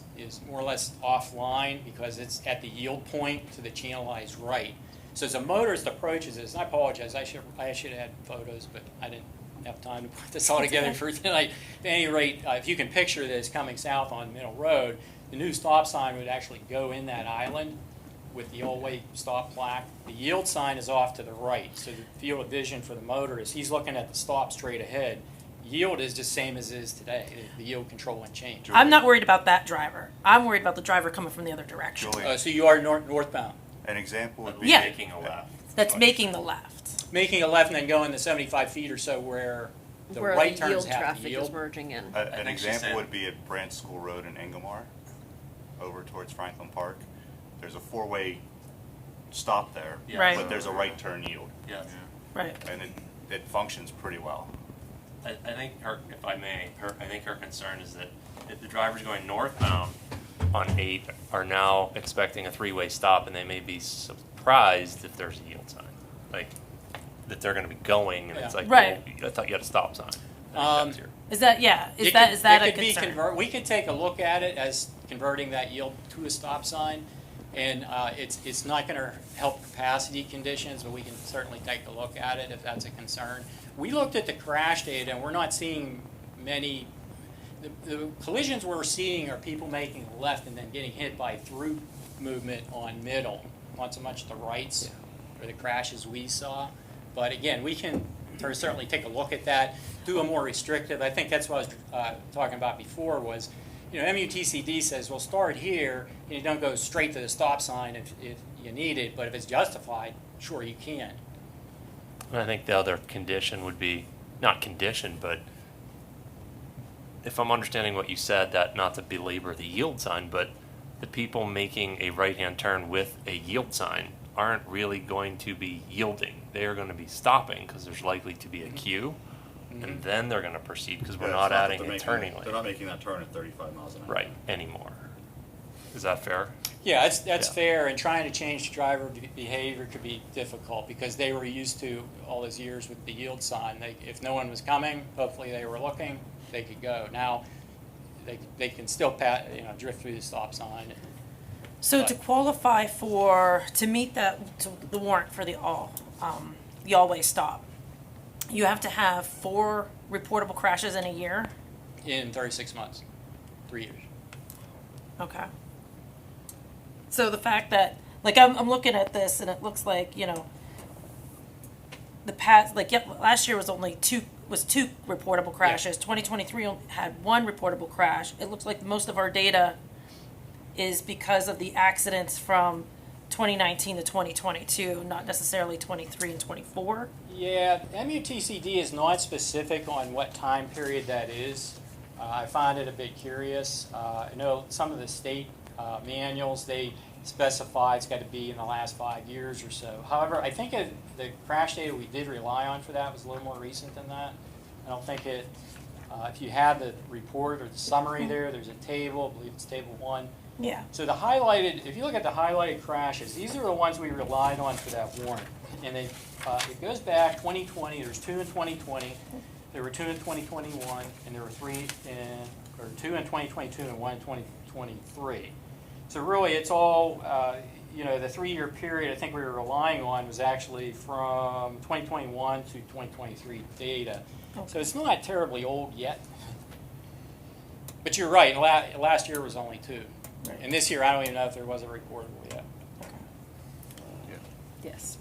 S8: more or less offline because it's at the yield point to the channelized right. So as a motorist approaches this, and I apologize, I should have had photos, but I didn't have time to put this all together for tonight. At any rate, if you can picture this coming south on Middle Road, the new stop sign would actually go in that island with the all-way stop plaque. The yield sign is off to the right, so the field of vision for the motorist, he's looking at the stop straight ahead. Yield is the same as it is today. The yield control won't change.
S10: I'm not worried about that driver. I'm worried about the driver coming from the other direction.
S9: Julian,
S8: So you are northbound.
S9: an example would be
S10: Yeah.
S7: Making a left.
S10: That's making the left.
S8: Making a left and then going the 75 feet or so where the
S1: Where
S8: right
S1: the
S8: turns
S1: yield
S8: have to
S1: traffic is
S8: yield.
S1: merging in.
S9: An
S7: think she
S9: example
S7: said-
S9: would be at Brant School Road in Ingomar, over towards Franklin Park. There's a four-way stop there,
S7: Yeah.
S10: Right.
S9: but there's a right turn yield,
S7: Yes.
S10: Right.
S9: and it functions pretty well.
S7: I think her, if I may, I think her concern is that if the driver's going northbound, on 8 are now expecting a 3-way stop, and they may be surprised if there's a yield sign, like that they're going to be going, and it's
S8: Yeah.
S7: like,
S10: Right.
S7: well, I thought you had a stop sign.
S10: Is that, yeah, is
S8: It
S10: that,
S8: could-
S10: is that
S8: it
S10: a
S8: could be
S10: concern?
S8: we could take a look at it as converting that yield to a stop sign, and it's not going to help capacity conditions, but we can certainly take a look at it if that's a concern. We looked at the crash data, and we're not seeing many. The collisions we're seeing are people making a left and then getting hit by through movement on middle, not so much the rights or the crashes we saw. But again, we can certainly take a look at that, do a more restrictive. I think that's what I was talking about before was, MUTCD says, well, start here, and you don't go straight to the stop sign if you need it, but if it's justified, sure, you can.
S7: And I think the other condition would be, not condition, but if I'm understanding what you said, that not to belabor the yield sign, but the people making a right-hand turn with a yield sign aren't really going to be yielding. They are going to be stopping because there's likely to be a queue, and then they're going to proceed because we're
S11: Yeah,
S7: not
S11: it's that
S7: adding
S11: they're
S7: a
S11: making-
S7: turning
S11: They're
S7: lane.
S11: not making that turn at 35 miles an hour.
S7: Right, anymore. Is that fair?
S8: Yeah, that's
S7: Yeah.
S8: fair, and trying to change driver behavior could be difficult because they were used to all those years with the yield sign. If no one was coming, hopefully they were looking, they could go. Now, they can still drift through the stop sign.
S10: So to qualify to meet the warrant for the always stop, you have to have 4 reportable crashes in a year?
S8: In 36 months, 3 years.
S10: Okay. So the fact that, like, I'm looking at this and it looks like, last year was only two reportable crashes. 2023 had 1 reportable crash. It looks like most of our data is because of the accidents from 2019 to 2022, not necessarily 23 and 24.
S8: Yeah, MUTCD is not specific on what time period that is. I find it a bit curious. I know some of the state manuals, they specify it's got to be in the last 5 years or so. However, I think the crash data we did rely on for that was a little more recent than that. I don't think if you have the report or the summary there's a table, I believe it's table 1.
S10: Yeah.
S8: So if you look at the highlighted crashes, these are the ones we relied on for that warrant. And it goes back 2020, there's 2 in 2020, there were 2 in 2021, and there were 2 in 2022 and 1 in 2023. So really, it's all, the 3-year period I think we were relying on was actually from 2021 to 2023 data.
S10: Okay.
S8: So it's not terribly old yet. But you're right, last year was only 2.
S10: Right.
S8: And this year, I don't even know if there was a reportable yet.
S1: Yes.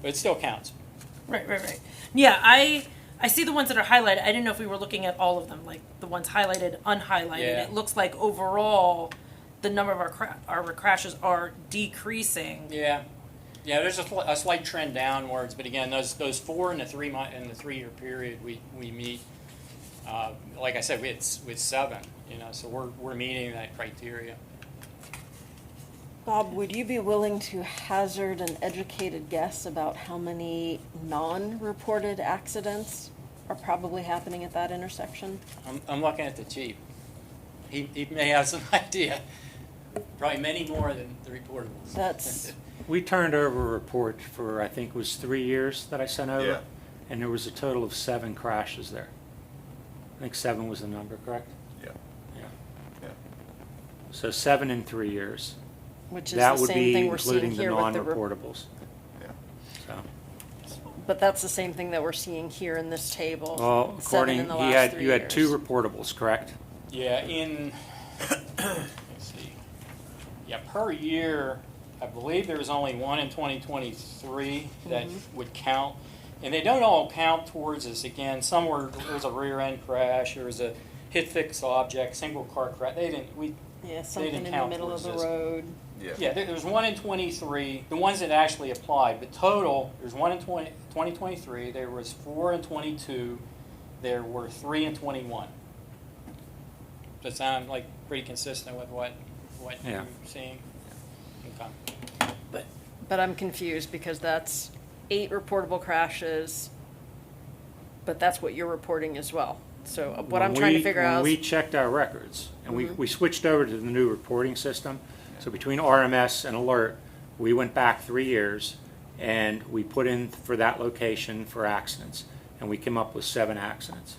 S8: But it still counts.
S10: Right. Yeah, I see the ones that are highlighted. I didn't know if we were looking at all of them, like the ones highlighted, unhighlighted.
S8: Yeah.
S10: It looks like overall, the number of our crashes are decreasing.
S8: Yeah. Yeah, there's a slight trend downwards, but again, those 4 in the 3-year period we meet. Like I said, with 7, so we're meeting that criteria.
S1: Bob, would you be willing to hazard an educated guess about how many non-reported accidents are probably happening at that intersection?
S8: I'm looking at the chief. He may have some idea. Probably many more than the reportables.
S1: That's,
S12: We turned over a report for, I think it was 3 years that I sent over.
S11: Yeah.
S12: And there was a total of 7 crashes there. I think 7 was the number, correct?
S11: Yeah.
S12: Yeah.
S11: Yeah.
S12: So 7 in 3 years.
S1: which is
S12: That
S1: the
S12: would
S1: same
S12: be
S1: thing we're seeing
S12: including the
S1: here with the,
S12: non-reportables.
S11: Yeah.
S12: So,
S1: but that's the same thing that we're seeing here in this table.
S12: well,
S1: 7
S12: according,
S1: in the
S12: you
S1: last
S12: had
S1: 3
S12: you had
S1: years.
S12: 2 reportables, correct?
S8: Yeah, let's see. Yeah, per year, I believe there was only 1 in 2023 that would count. And they don't all count towards us. Again, there was a rear end crash, there was a hit fixed object, single car crash.
S1: Yeah, something in the
S8: count
S1: middle of
S8: towards
S1: the
S8: this.
S1: road.
S8: Yeah, there's 1 in 23, the ones that actually applied, but total, there's 1 in 2023, there was 4 in 22, there were 3 in 21. Does that sound like pretty consistent with what
S12: Yeah.
S8: you're seeing? Okay.
S1: But I'm confused because that's 8 reportable crashes, but that's what you're reporting as well. So what
S12: When
S1: I'm trying to
S12: we-
S1: figure
S12: When
S1: out
S12: we
S1: is,
S12: checked our records, and we switched over to the new reporting system, so between RMS and Alert, we went back 3 years, and we put in for that location for accidents, and we came up with 7 accidents.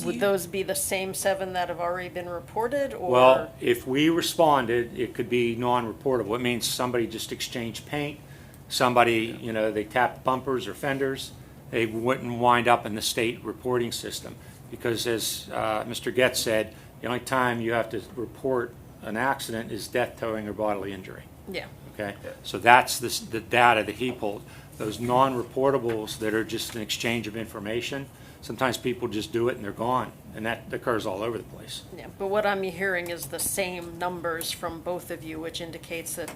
S1: would those be the same 7 that have already been reported, or?
S12: Well, if we responded, it could be non-reportable. It means somebody just exchanged paint, somebody, they tapped bumpers or fenders. They wouldn't wind up in the state reporting system. Because as Mr. Getz said, the only time you have to report an accident is death, towing, or bodily injury.
S1: Yeah.
S12: Okay? So that's the data that he pulled. Those non-reportables that are just an exchange of information, sometimes people just do it and they're gone. And that occurs all over the place.
S1: Yeah, but what I'm hearing is the same numbers from both of you, which indicates that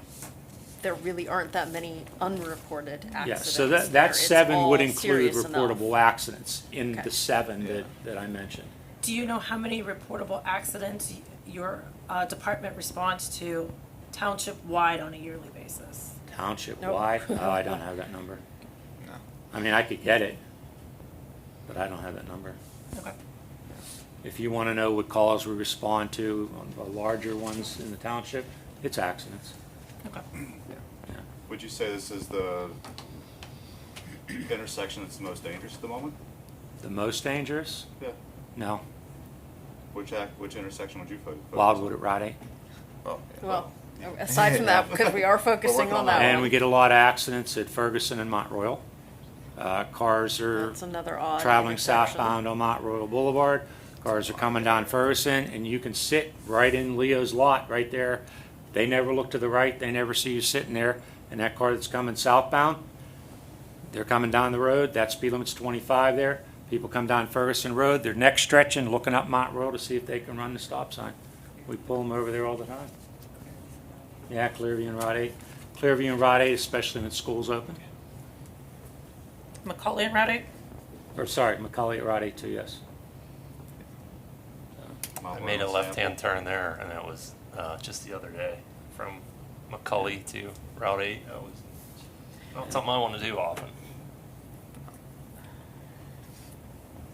S1: there really aren't that many unreported accidents.
S12: Yeah, so
S1: there.
S12: that
S1: It's
S12: 7 would
S1: all
S12: include
S1: serious enough.
S12: reportable accidents in
S1: Okay.
S12: the 7 that I mentioned.
S10: Do you know how many reportable accidents your department responds to township-wide on a yearly basis?
S12: Township-wide? Oh, I don't have that number.
S2: No.
S12: I mean, I could get it, but I don't have that number.
S10: Okay.
S12: If you want to know what calls we respond to on the larger ones in the township, it's accidents.
S10: Okay.
S11: Would you say this is the intersection that's the most dangerous at the moment?
S12: The most dangerous?
S11: Yeah.
S12: No.
S11: Which intersection would you focus?
S12: Wildwood at Route 8.
S2: Well, yeah.
S1: Well, aside from that, because we are focusing
S11: working
S1: on
S11: on
S1: that
S11: that.
S12: And
S1: one.
S12: we get a lot of accidents at Ferguson and Mont Royal. Cars are
S1: That's another odd
S12: traveling
S1: intersection.
S12: southbound on Mont Royal Boulevard. Cars are coming down Ferguson, and you can sit right in Leo's lot right there. They never look to the right. They never see you sitting there. And that car that's coming southbound, they're coming down the road. That speed limit's 25 there. People come down Ferguson Road. They're neck stretching, looking up Mont Royal to see if they can run the stop sign. We pull them over there all the time. Yeah, Clearview and Route 8. Clearview and Route 8, especially when school's open.
S10: Macaulay and Route 8?
S12: Or sorry, McCully at Route 8 too, yes.
S7: I made a left-hand turn there, and that was just the other day from McCully to Route 8. That was not something I want to do often.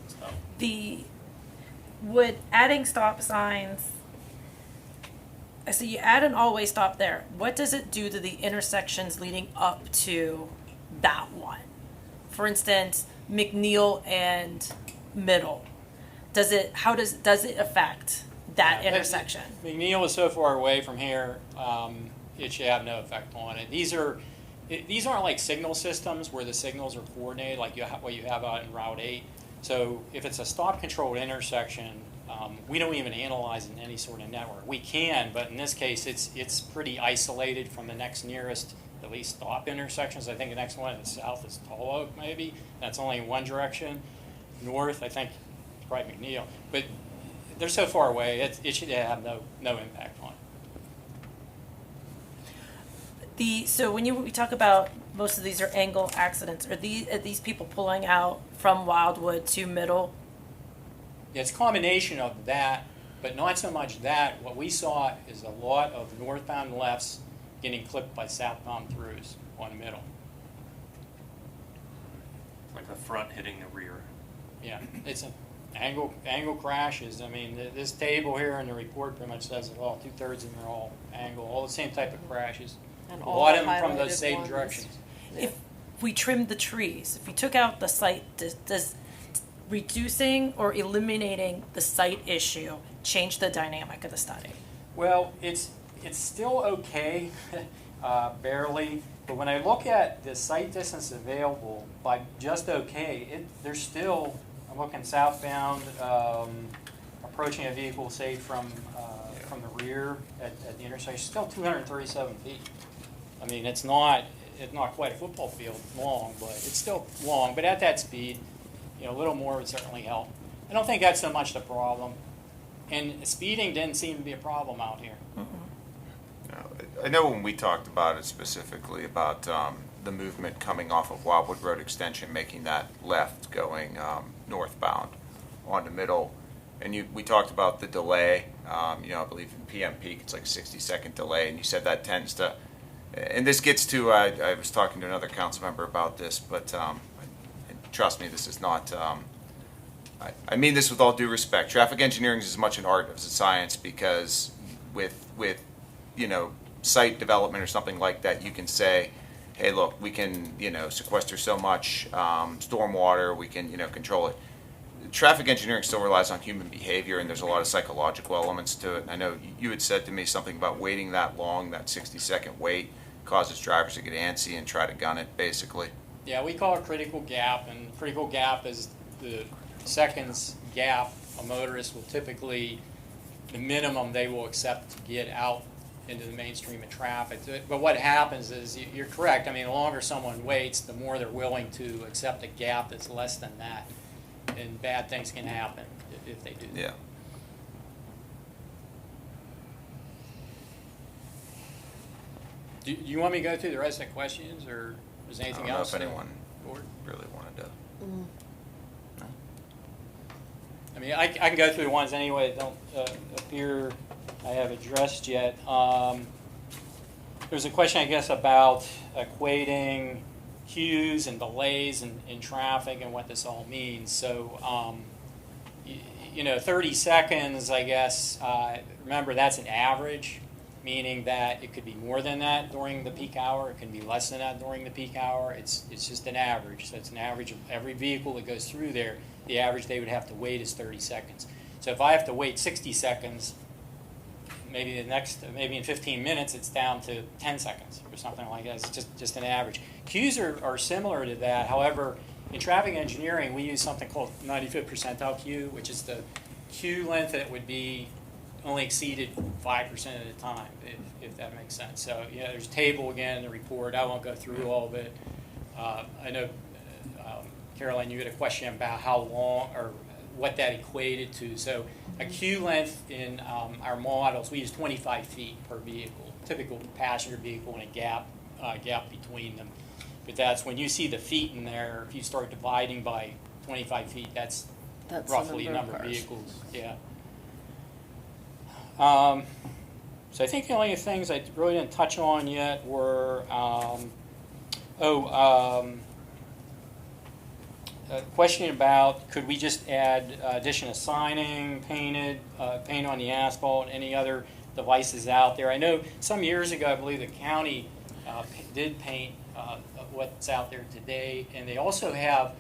S7: So,
S10: Would adding stop signs, so you add an all-way stop there, what does it do to the intersections leading up to that one? For instance, McNeil and Middle. Does it affect that intersection?
S8: McNeil is so far away from here, it should have no effect on it. These aren't like signal systems where the signals are coordinated like what you have out in Route 8. So if it's a stop-controlled intersection, we don't even analyze it in any sort of network. We can, but in this case, it's pretty isolated from the next nearest, at least stop intersections. I think the next one in the south is Tall Oak, maybe. That's only in one direction. North, I think, it's probably McNeil. But they're so far away, it should have no impact on it.
S10: So when we talk about most of these are angle accidents, are these people pulling out from Wildwood to Middle?
S8: Yeah, it's a combination of that, but not so much that. What we saw is a lot of northbound lefts getting clipped by southbound throughs on Middle.
S7: like the front hitting the rear.
S8: Yeah, it's an angle crashes. I mean, this table here in the report pretty much says it all. 2/3 of them are all angle, all the same type of crashes.
S1: And
S8: A
S1: all
S8: lot of them from those
S1: highlighted
S8: same
S1: ones.
S8: directions.
S10: If we trimmed the trees, if we took out the site, does reducing or eliminating the site issue change the dynamic of the study?
S8: Well, it's still okay, barely. But when I look at the site distance available by just okay, there's still, I'm looking southbound, approaching a vehicle, say from the rear at the intersection, still 237 feet. I mean, it's not quite a football field long, but it's still long. But at that speed, a little more would certainly help. I don't think that's so much the problem. And speeding didn't seem to be a problem out here.
S2: I know when we talked about it specifically about the movement coming off of Wildwood Road Extension, making that left going northbound onto Middle, and we talked about the delay. I believe in PM peak it's like 60-second delay, and you said that tends to. And this gets to I was talking to another council member about this, but trust me, this is not I mean this with all due respect. Traffic engineering is as much an art as a science because with site development or something like that, you can say, hey, look, we can sequester so much stormwater, we can control it. Traffic engineering still relies on human behavior, and there's a lot of psychological elements to it. And I know you had said to me something about waiting that long, that 60-second wait causes drivers to get antsy and try to gun it, basically.
S8: Yeah, we call it critical gap, and critical gap is the seconds gap a motorist will typically, the minimum they will accept to get out into the mainstream of traffic. But what happens is, you're correct, I mean, the longer someone waits, the more they're willing to accept a gap that's less than that. And bad things can happen if they do that.
S2: Yeah.
S8: Do you want me to go through the rest of the questions, or is there
S2: I
S8: anything
S2: don't know
S8: else?
S2: if anyone
S8: Board?
S2: really wanted to.
S8: I mean, I can go through the ones anyway that don't appear I have addressed yet. There's a question, I guess, about equating queues and delays in traffic and what this all means. So, 30 seconds, I guess, remember that's an average, meaning that it could be more than that during the peak hour, it can be less than that during the peak hour. It's just an average. So it's an average of every vehicle that goes through there. The average they would have to wait is 30 seconds. So if I have to wait 60 seconds, maybe in 15 minutes, it's down to 10 seconds or something like that. It's just an average. Queues are similar to that. However, in traffic engineering, we use something called 95th percentile queue, which is the queue length that would be only exceeded 5% of the time, if that makes sense. So, there's a table again in the report. I won't go through all of it. I know, Caroline, you had a question about how long or what that equated to. So a queue length in our models, we use 25 feet per vehicle, typical passenger vehicle, and a gap between them. But that's when you see the feet in there, if you start dividing by 25 feet, that's roughly the number of vehicles. Yeah. So I think the only things I really didn't touch on yet were, a question about could we just add addition of signing, paint on the asphalt, any other devices out there. I know some years ago, I believe the county did paint what's out there today, and they also have,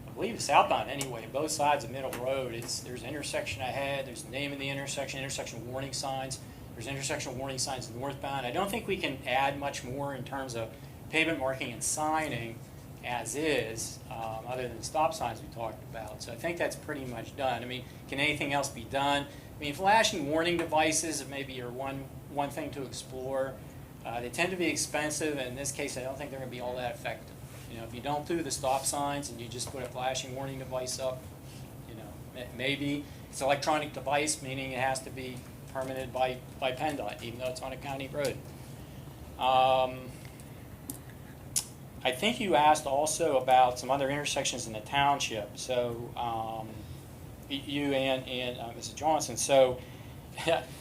S8: I believe southbound anyway, both sides of Middle Road. There's an intersection ahead, there's the name of the intersection warning signs, there's intersection warning signs northbound. I don't think we can add much more in terms of pavement marking and signing as is, other than the stop signs we talked about. So I think that's pretty much done. I mean, can anything else be done? I mean, flashing warning devices maybe are one thing to explore. They tend to be expensive, and in this case, I don't think they're going to be all that effective. If you don't do the stop signs and you just put a flashing warning device up, maybe it's an electronic device, meaning it has to be permitted by PennDOT, even though it's on a county road. I think you asked also about some other intersections in the township. So you and Mrs. Johnson. So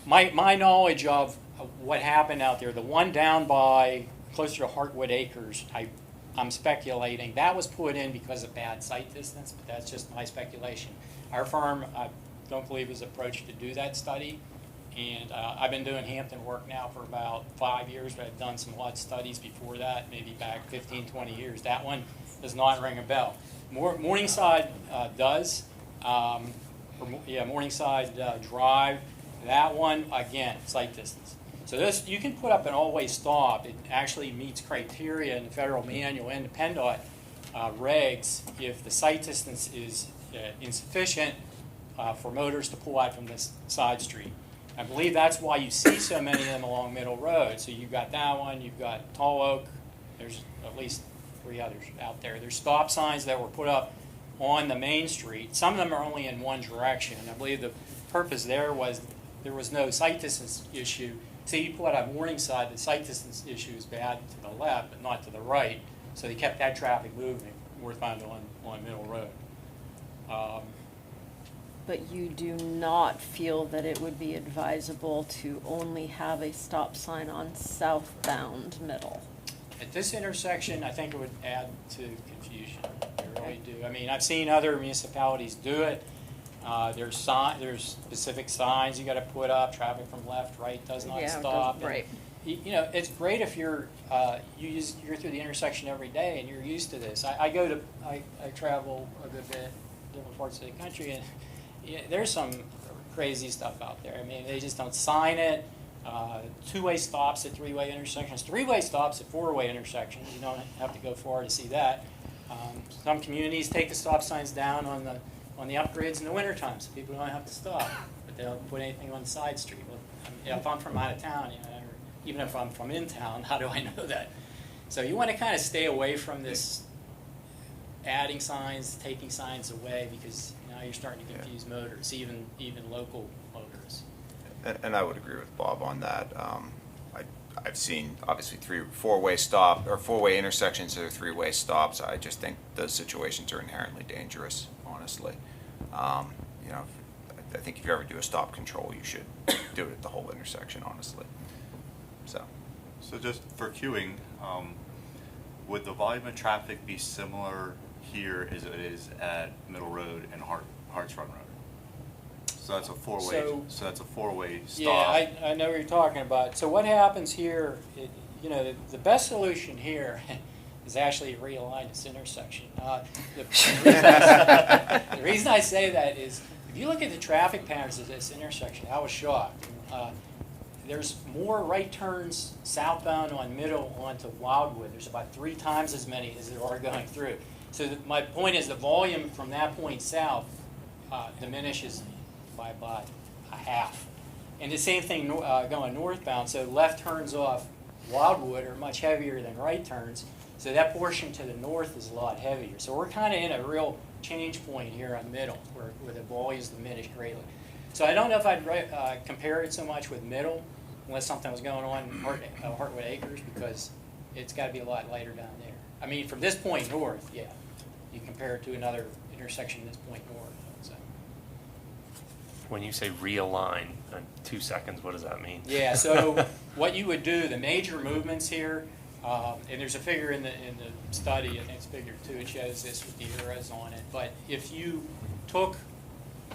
S8: my knowledge of what happened out there, the one down by closer to Heartwood Acres, I'm speculating that was put in because of bad sight distance, but that's just my speculation. Our firm, I don't believe, was approached to do that study. And I've been doing Hampton work now for about 5 years, but I've done some lot studies before that, maybe back 15, 20 years. That one does not ring a bell. Morningside does. Morningside Drive. That one, again, sight distance. So this, you can put up an all-way stop. It actually meets criteria in the federal manual and the PennDOT regs if the sight distance is insufficient for motors to pull out from this side street. I believe that's why you see so many of them along Middle Road. So you've got that one, you've got Tall Oak, there's at least 3 others out there. There's stop signs that were put up on the main street. Some of them are only in one direction. I believe the purpose there was no sight distance issue. See, you put out Morningside, the sight distance issue is bad to the left, but not to the right. So they kept that traffic moving northbound on Middle Road.
S1: But you do not feel that it would be advisable to only have a stop sign on southbound Middle?
S8: At this intersection, I think it would add to confusion. I really do. I mean, I've seen other municipalities do it. There's specific signs you got to put up. Traffic from left, right does not
S1: Yeah,
S8: stop. And,
S1: right.
S8: you know, it's great if you're through the intersection every day and you're used to this. I travel a good bit, different parts of the country, and there's some crazy stuff out there. I mean, they just don't sign it. Two-way stops at three-way intersections, three-way stops at four-way intersections. You don't have to go far to see that. Some communities take the stop signs down on the upgrades in the wintertime, so people don't have to stop. But they don't put anything on the side street. Well, I mean, if I'm from out of town, you know, or even if I'm from in town, how do I know that? So you want to kind of stay away from this adding signs, taking signs away, because now you're starting to confuse motors, even local motors.
S2: And I would agree with Bob on that. I've seen obviously four-way intersections that are three-way stops. I just think those situations are inherently dangerous, honestly. You know, I think if you ever do a stop control, you should do it at the whole intersection, honestly.
S11: So just for queuing, would the volume of traffic be similar here as it is at Middle Road and Harts Run Road? So that's a four-way. So that's a four-way stop.
S8: Yeah, I know what you're talking about. So what happens here? You know, the best solution here is actually realign this intersection. The reason I say that is, if you look at the traffic patterns of this intersection, I was shocked. There's more right turns southbound on Middle onto Wildwood. There's about 3 times as many as there are going through. So my point is the volume from that point south diminishes by about a half. And the same thing going northbound. So left turns off Wildwood are much heavier than right turns. So that portion to the north is a lot heavier. So we're kind of in a real change point here on Middle where the volume is diminished greatly. So I don't know if I'd compare it so much with Middle unless something was going on in Hartwood Acres, because it's got to be a lot lighter down there. I mean, from this point north, yeah. You compare it to another intersection this point north. So.
S7: When you say realign, 2 seconds, what does that mean?
S8: Yeah, so what you would do, the major movements here, and there's a figure in the study, I think it's figure 2, it shows this with the arrows on it. But if you took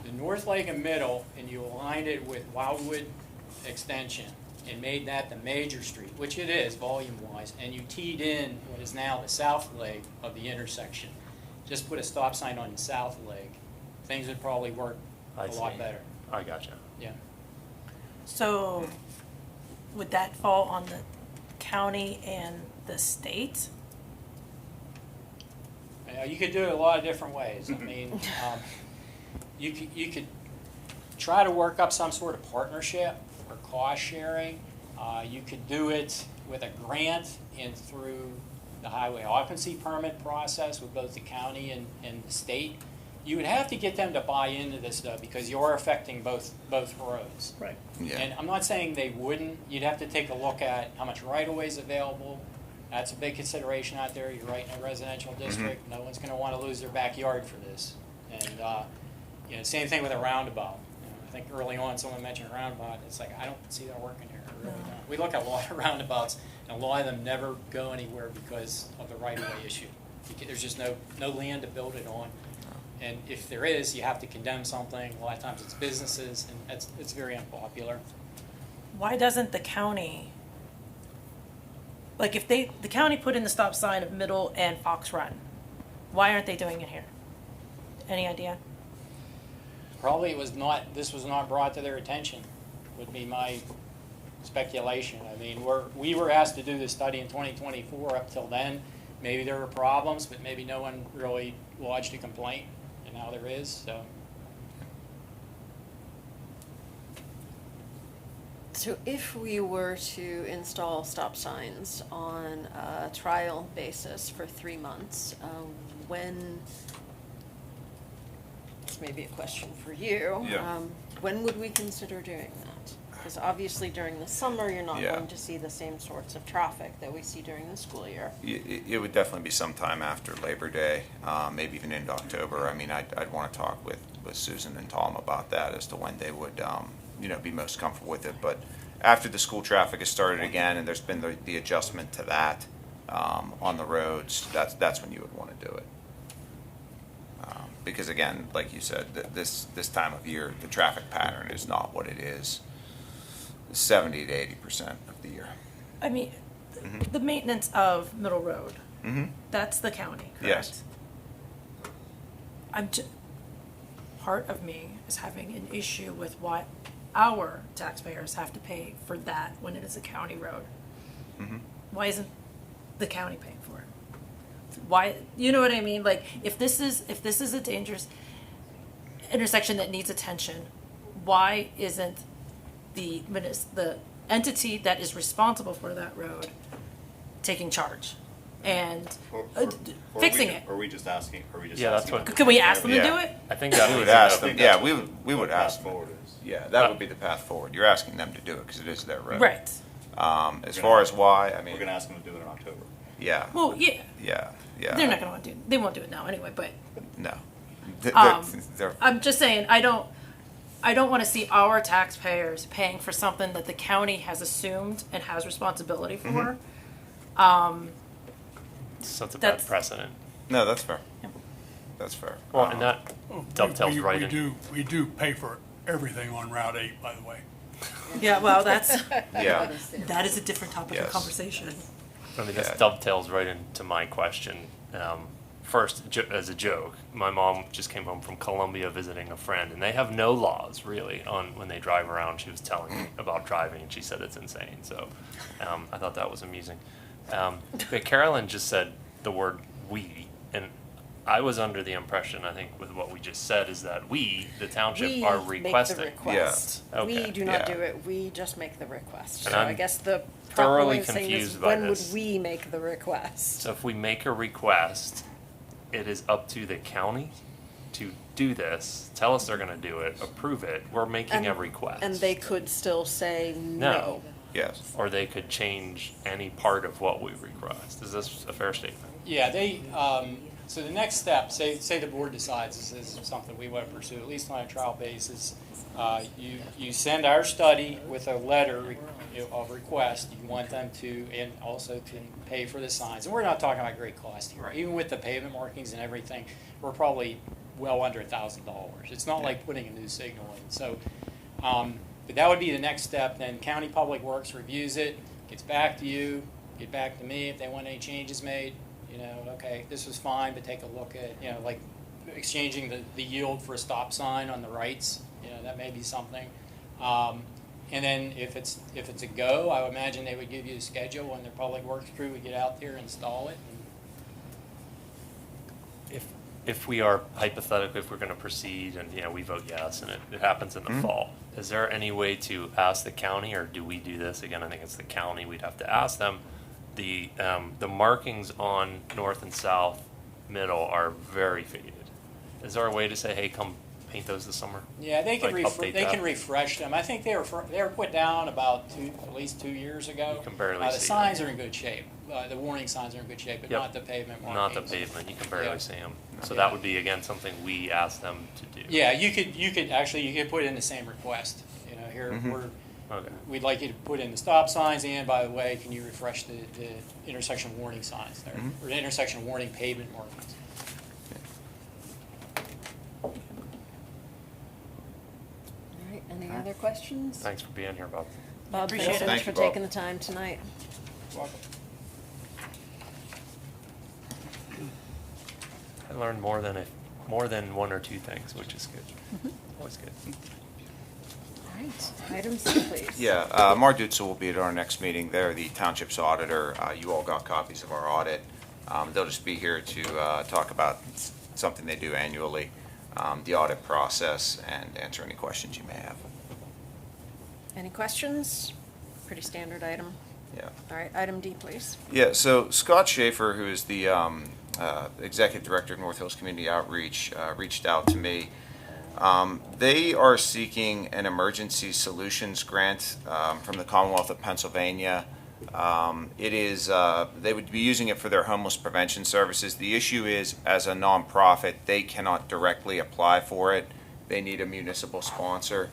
S8: the North Lake and Middle and you aligned it with Wildwood Extension and made that the major street, which it is volume-wise, and you teed in what is now the south leg of the intersection, just put a stop sign on the south leg, things would probably work a lot better.
S7: I gotcha.
S8: Yeah.
S10: So would that fall on the county and the state?
S8: You could do it a lot of different ways. I mean, you could try to work up some sort of partnership or cost sharing. You could do it with a grant and through the highway occupancy permit process with both the county and the state. You would have to get them to buy into this, though, because you are affecting both roads.
S10: Right.
S2: Yeah.
S8: And I'm not saying they wouldn't. You'd have to take a look at how much right-of-way is available. That's a big consideration out there. You're right in a residential district. No one's going to want to lose their backyard for this. And you know, same thing with a roundabout. You know, I think early on someone mentioned a roundabout. It's like, I don't see that working here. I really don't. We look at a lot of roundabouts, and a lot of them never go anywhere because of the right-of-way issue. There's just no land to build it on. And if there is, you have to condemn something. A lot of times it's businesses, and it's very unpopular.
S10: Why doesn't the county, like if the county put in the stop sign of Middle and Fox Run, why aren't they doing it here? Any idea?
S8: Probably this was not brought to their attention, would be my speculation. I mean, we were asked to do this study in 2024. Up till then, maybe there were problems, but maybe no one really lodged a complaint, and now there is. So.
S1: So if we were to install stop signs on a trial basis for 3 months, when, this may be a question for you,
S2: Yeah.
S1: When would we consider doing that? Because obviously during the summer, you're not
S2: Yeah.
S1: going to see the same sorts of traffic that we see during the school year.
S2: It would definitely be sometime after Labor Day, maybe even into October. I mean, I'd want to talk with Susan and Tom about that as to when they would, be most comfortable with it. But after the school traffic has started again and there's been the adjustment to that on the roads, that's when you would want to do it. Because again, like you said, this time of year, the traffic pattern is not what it is 70 to 80% of the year.
S10: I mean,
S2: Mhm.
S10: the maintenance of Middle Road,
S2: Mm-hmm.
S10: that's the county, correct?
S2: Yes.
S10: Part of me is having an issue with why our taxpayers have to pay for that when it is a county road.
S2: Mm-hmm.
S10: Why isn't the county paying for it? Why, you know what I mean? Like, if this is a dangerous intersection that needs attention, why isn't the entity that is responsible for that road taking charge and fixing it?
S11: Are we just asking,
S7: Yeah, that's what-
S10: Can we ask them to
S2: Yeah.
S10: do it?
S7: I think that
S2: We would
S7: would
S2: ask
S11: I
S2: them,
S11: think
S2: yeah,
S11: that's
S2: we
S11: what
S2: would
S11: the
S2: ask
S11: path
S2: them.
S11: forward is.
S2: Yeah, that would be the path forward. You're asking them to do it because it is their road.
S10: Right.
S2: As far as why, I
S11: We're
S2: mean,
S11: gonna ask them to do it in October.
S2: yeah,
S10: Well, yeah,
S2: yeah.
S10: they're not gonna want to do, they won't do it now anyway, but
S2: No. They're-
S10: I'm just saying, I don't want to see our taxpayers paying for something that the county has assumed and has responsibility for.
S7: sets a bad
S10: That's-
S7: precedent.
S2: No, that's fair.
S10: Yeah.
S2: That's fair.
S7: Well, and that dovetails right in.
S13: We do pay for everything on Route 8, by the way.
S10: Yeah, well, that's,
S2: Yeah,
S10: that is a different topic of
S2: Yes.
S10: conversation.
S7: I mean, this
S2: Yeah.
S7: dovetails right into my question. First, as a joke, my mom just came home from Colombia visiting a friend, and they have no laws really on when they drive around. She was telling me about driving, and she said it's insane. So I thought that was amusing. But Carolyn just said the word "we," and I was under the impression, I think, with what we just said, is that we, the township,
S1: We
S7: are
S1: make the
S7: requesting.
S1: request.
S7: Yeah.
S1: We
S7: Okay.
S1: do not
S2: Yeah.
S1: do it, we just make the request.
S7: And
S1: So
S7: I'm
S1: I guess the proper
S7: thoroughly
S1: way of saying
S7: confused
S1: is,
S7: by
S1: when would
S7: this.
S1: we make the request?
S7: So if we make a request, it is up to the county to do this, tell us they're gonna do it, approve it, we're making a
S1: And-
S7: request.
S1: And they could still say no.
S2: yes.
S7: Or they could change any part of what we request. Is this a fair statement?
S8: Yeah, so the next step, say the board decides this is something we want to pursue, at least on a trial basis. You send our study with a letter of request. You want them to, and also to pay for the signs. And we're not talking about great cost here. Even with the pavement markings and everything, we're probably well under $1,000. It's not like putting a new signal in. So, but that would be the next step. Then County Public Works reviews it, gets back to you, get back to me if they want any changes made. Okay, this was fine, but take a look at, like exchanging the yield for a stop sign on the rights. That may be something. And then if it's a go, I would imagine they would give you a schedule when their public works crew would get out there and install it.
S7: If we are, hypothetically, if we're gonna proceed and, we vote yes and it happens in the fall, is there any way to ask the county, or do we do this? Again, I think it's the county, we'd have to ask them. The markings on north and south middle are very faded. Is there a way to say, hey, come paint those this summer?
S8: Yeah, they can
S7: Like, update that?
S8: refresh them. I think they were put down about at least 2 years ago.
S7: You can barely
S8: The
S7: see
S8: signs
S7: them.
S8: are in good shape. The warning signs are in good shape, but
S7: Yep.
S8: not the pavement
S7: Not
S8: markings.
S7: the pavement, you can barely
S8: Yeah.
S7: see them. So
S8: Yeah.
S7: that would be, again, something we ask them to do.
S8: Yeah, you could put in the same request. Here
S7: Okay.
S8: we'd like you to put in the stop signs, and by the way, can you refresh the intersection warning signs there, or the intersection warning pavement markings?
S1: All right, any other questions?
S7: Thanks for being here, Bob.
S1: Bob,
S10: Appreciate
S1: thanks so
S10: it.
S1: much
S2: Thank
S1: for
S2: you, Bob.
S1: taking the time tonight.
S8: Welcome.
S7: I learned more than one or two things, which is good. Always good.
S1: All right, item C, please.
S2: Yeah, Mark Dutzel will be at our next meeting. They're the township's auditor. You all got copies of our audit. They'll just be here to talk about something they do annually, the audit process, and answer any questions you may have.
S1: Any questions? Pretty standard item.
S2: Yeah.
S1: All right, item D, please.
S2: Yeah, so Scott Schaefer, who is the Executive Director of North Hills Community Outreach, reached out to me. They are seeking an emergency solutions grant from the Commonwealth of Pennsylvania. They would be using it for their homeless prevention services. The issue is, as a nonprofit, they cannot directly apply for it. They need a municipal sponsor.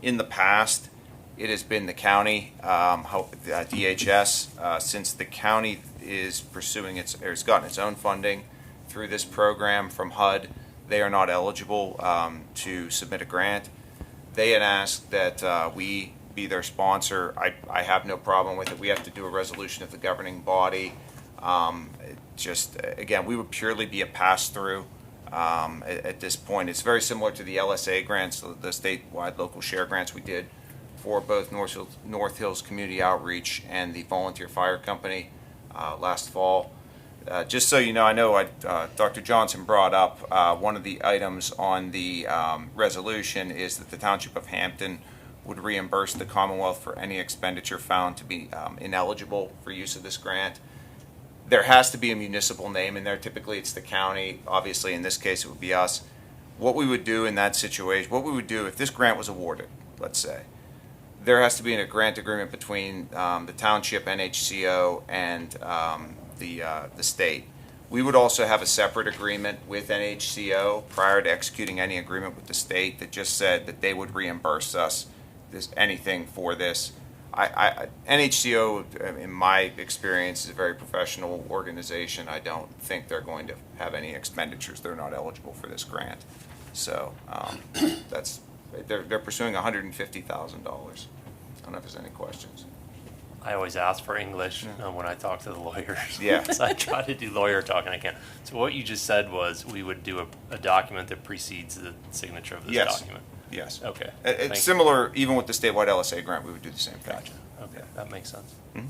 S2: In the past, it has been the county, DHS, since the county is pursuing has gotten its own funding through this program from HUD. they are not eligible to submit a grant. They had asked that we be their sponsor. I have no problem with it. We have to do a resolution of the governing body. Again, we would purely be a pass-through at this point. It's very similar to the LSA grants, the statewide local share grants we did for both North Hills Community Outreach and the Volunteer Fire Company last fall. Just so you know, I know Dr. Johnson brought up one of the items on the resolution is that the Township of Hampton would reimburse the Commonwealth for any expenditure found to be ineligible for use of this grant. There has to be a municipal name in there. Typically, it's the county. Obviously, in this case, it would be us. What we would do in that situation, what we would do if this grant was awarded, let's say, there has to be a grant agreement between the township, NHCO, and the state. We would also have a separate agreement with NHCO prior to executing any agreement with the state that just said that they would reimburse us anything for this. NHCO, in my experience, is a very professional organization. I don't think they're going to have any expenditures. They're not eligible for this grant. So they're pursuing $150,000. I don't know if there's any questions.
S7: I always ask for English when I talk to the lawyers.
S2: Yeah.
S7: So I try to do lawyer talk and I can't. So what you just said was we would do a document that precedes the signature of this document.
S2: Yes.
S7: Okay.
S2: It's similar, even with the statewide LSA grant, we would do the same thing.
S7: Gotcha. Okay, that makes sense.
S2: Mhm.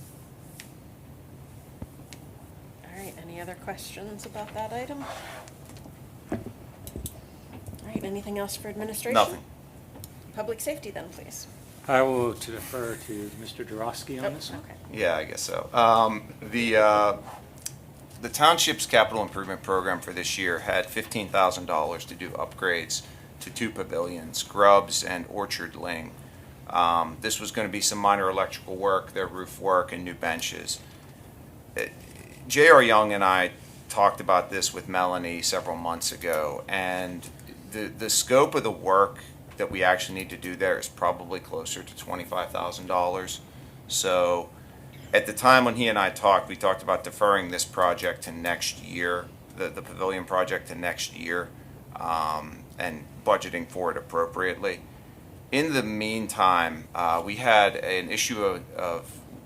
S1: All right, any other questions about that item? All right, anything else for administration?
S2: Nothing.
S1: Public safety then, please.
S12: I will defer to Mr. Dorosky on this one.
S1: Okay.
S2: Yeah, I guess so. The township's capital improvement program for this year had $15,000 to do upgrades to 2 pavilions, Grubbs and Orchard Ling. This was going to be some minor electrical work, their roof work, and new benches. J.R. Young and I talked about this with Melanie several months ago, and the scope of the work that we actually need to do there is probably closer to $25,000. So at the time when he and I talked, we talked about deferring this project to next year, the pavilion project to next year, and budgeting for it appropriately. In the meantime, we had an issue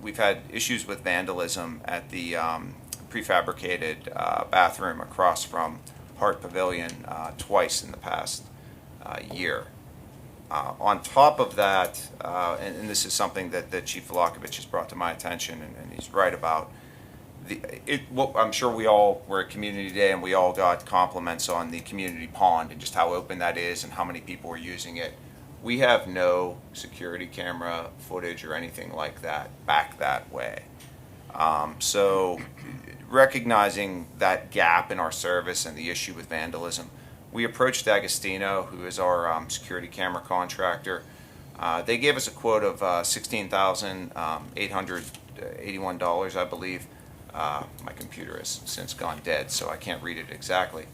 S2: we've had issues with vandalism at the prefabricated bathroom across from Hart Pavilion twice in the past year. On top of that, and this is something that Chief Velakovich has brought to my attention, and he's right about, I'm sure we all were at Community Day and we all got compliments on the community pond and just how open that is and how many people were using it. We have no security camera footage or anything like that back that way. So recognizing that gap in our service and the issue with vandalism, we approached D'Agostino, who is our security camera contractor. They gave us a quote of $16,881, I believe. My computer has since gone dead, so I can't read it exactly.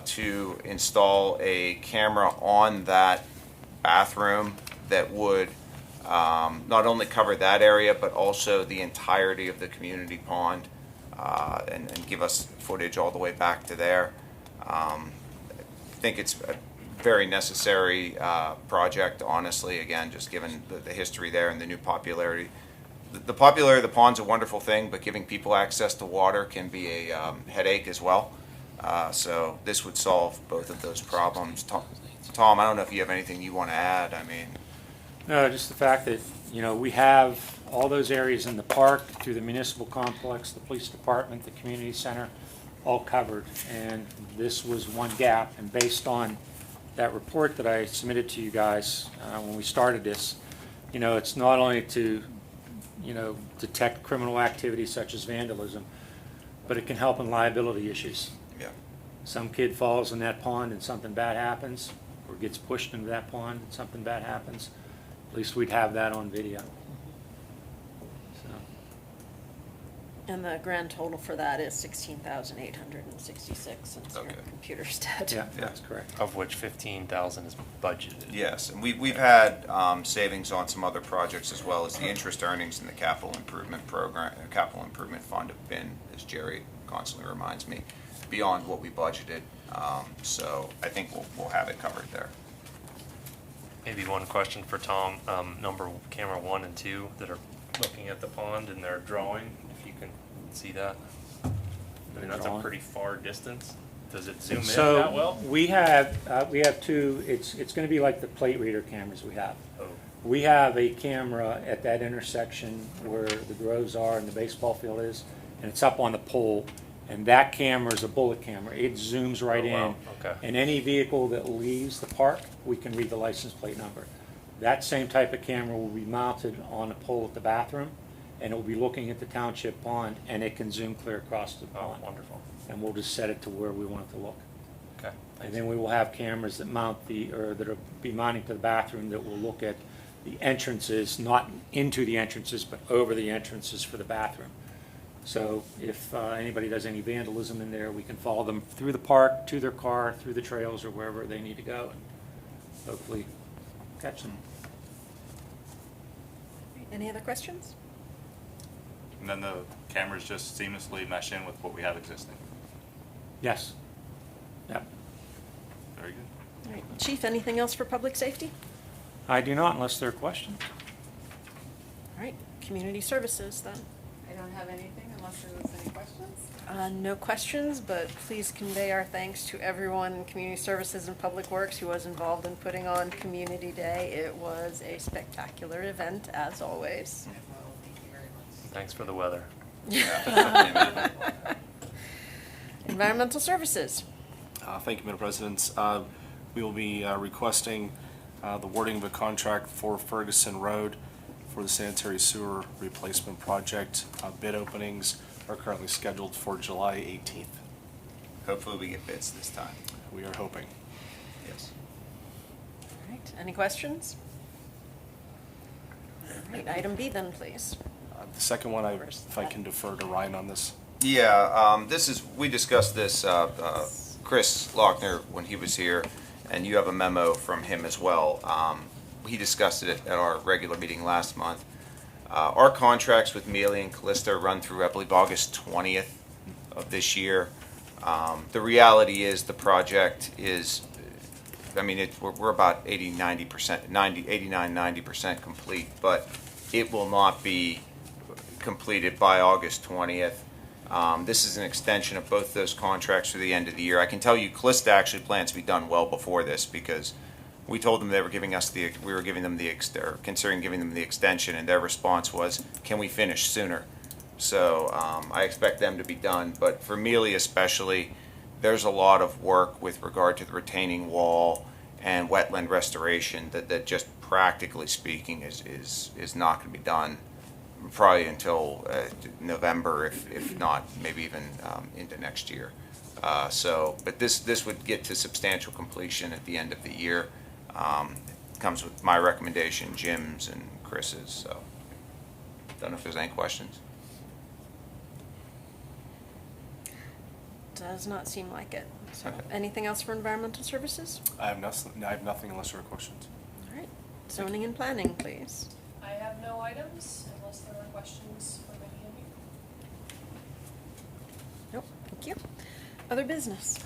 S2: To install a camera on that bathroom that would not only cover that area, but also the entirety of the community pond, and give us footage all the way back to there. I think it's a very necessary project, honestly, again, just given the history there and the new popularity. The popularity of the pond's a wonderful thing, but giving people access to water can be a headache as well. So this would solve both of those problems. Tom, I don't know if you have anything you want to add. I mean,
S12: No, just the fact that, we have all those areas in the park through the municipal complex, the police department, the community center, all covered. And this was one gap. And based on that report that I submitted to you guys when we started this, it's not only to, detect criminal activity such as vandalism, but it can help in liability issues.
S2: yeah.
S12: Some kid falls in that pond and something bad happens, or gets pushed into that pond and something bad happens. At least we'd have that on video. So,
S1: And the grand total for that is $16,866 since your
S2: Okay.
S1: computer's dead.
S12: yeah, that's correct.
S7: Of which 15,000 is budgeted.
S2: Yes, and we've had savings on some other projects as well, as the interest earnings in the capital improvement program, capital improvement fund have been, as Jerry constantly reminds me, beyond what we budgeted. So I think we'll have it covered there.
S7: Maybe one question for Tom, camera 1 and 2 that are looking at the pond and they're drawing, if you can see that. I mean, that's a
S12: Drawing.
S7: pretty far distance. Does it zoom in
S12: So
S7: that well?
S12: we have two, it's going to be like the plate reader cameras we have.
S7: Oh,
S12: We have a camera at that intersection where the groves are and the baseball field is, and it's up on the pole. And that camera is a bullet camera. It zooms right
S7: Oh, wow.
S12: in.
S7: Okay.
S12: And any vehicle that leaves the park, we can read the license plate number. That same type of camera will be mounted on a pole at the bathroom, and it will be looking at the township pond, and it can zoom clear across the
S7: oh,
S12: pond.
S7: wonderful.
S12: And we'll just set it to where we want it to look.
S7: Okay.
S12: And then we will have cameras that that'll be mounting to the bathroom that will look at the entrances, not into the entrances, but over the entrances for the bathroom. So if anybody does any vandalism in there, we can follow them through the park, to their car, through the trails, or wherever they need to go, and hopefully catch them.
S1: Any other questions?
S11: And then the cameras just seamlessly mesh in with what we have existing.
S12: Yes. Yep.
S11: Very good.
S1: All right. Chief, anything else for public safety?
S12: I do not, unless there are questions.
S1: All right, community services then.
S14: I don't have anything unless there's any questions.
S1: No questions, but please convey our thanks to everyone in Community Services and Public Works who was involved in putting on Community Day. It was a spectacular event, as always.
S14: Well, thank you very much.
S7: Thanks for the weather.
S1: Environmental Services.
S15: Thank you, Madam President. We will be requesting the wording of a contract for Ferguson Road for the sanitary sewer replacement project. Bid openings are currently scheduled for July 18th.
S2: Hopefully we get bids this time.
S15: We are hoping.
S2: Yes.
S1: All right, any questions? All right, item B then, please.
S15: The second one, if I can defer to Ryan on this.
S2: Yeah, we discussed this, Chris Lochner, when he was here, and you have a memo from him as well. He discussed it at our regular meeting last month. Our contracts with Mealy and Callista run through, I believe, August 20th of this year. The reality is the project is, I mean, we're about 89, 90% complete, but it will not be completed by August 20th. This is an extension of both those contracts through the end of the year. I can tell you, Callista actually plans to be done well before this because we told them they were giving us we were giving them or considering giving them the extension, and their response was, "Can we finish sooner?" So I expect them to be done. But for Mealy especially, there's a lot of work with regard to the retaining wall and wetland restoration that just practically speaking is not going to be done probably until November, if not maybe even into next year. But this would get to substantial completion at the end of the year. Comes with my recommendation, Jim's and Chris's. So, don't know if there's any questions.
S1: Does not seem like it. So,
S2: Okay.
S1: anything else for Environmental Services?
S15: I have nothing unless there are questions.
S1: All right, zoning and planning, please.
S3: I have no items unless there are questions from any of you.
S1: Nope, thank you. Other business?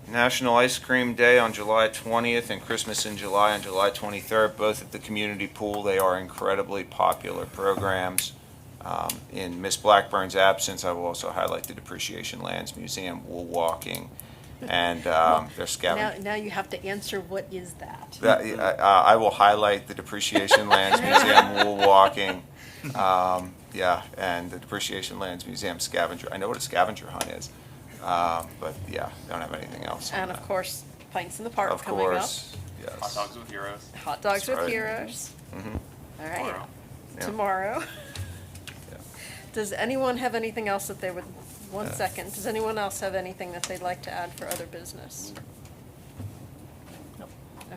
S2: National Ice Cream Day on July 20th and Christmas in July on July 23rd, both at the community pool. They are incredibly popular programs. In Miss Blackburn's absence, I will also highlight the Depreciation Lands Museum wool walking and their scavenging.
S1: Now you have to answer, what is that?
S2: I will highlight the Depreciation Lands Museum wool walking. And the Depreciation Lands Museum scavenger. I know what a scavenger hunt is. But yeah, don't have anything else.
S1: And of course, Pints in the Park
S2: Of
S1: coming up.
S2: course, yes.
S15: Hot dogs with heroes.
S1: Hot Dogs
S2: That's
S1: with
S2: right.
S1: Heroes.
S2: Mhm.
S1: All right.
S15: Tomorrow.
S2: Yeah.
S1: Tomorrow.
S2: Yeah.
S1: Does anyone have anything else that they would, one
S2: Yeah.
S1: second, does anyone else have anything that they'd like to add for other business? Nope.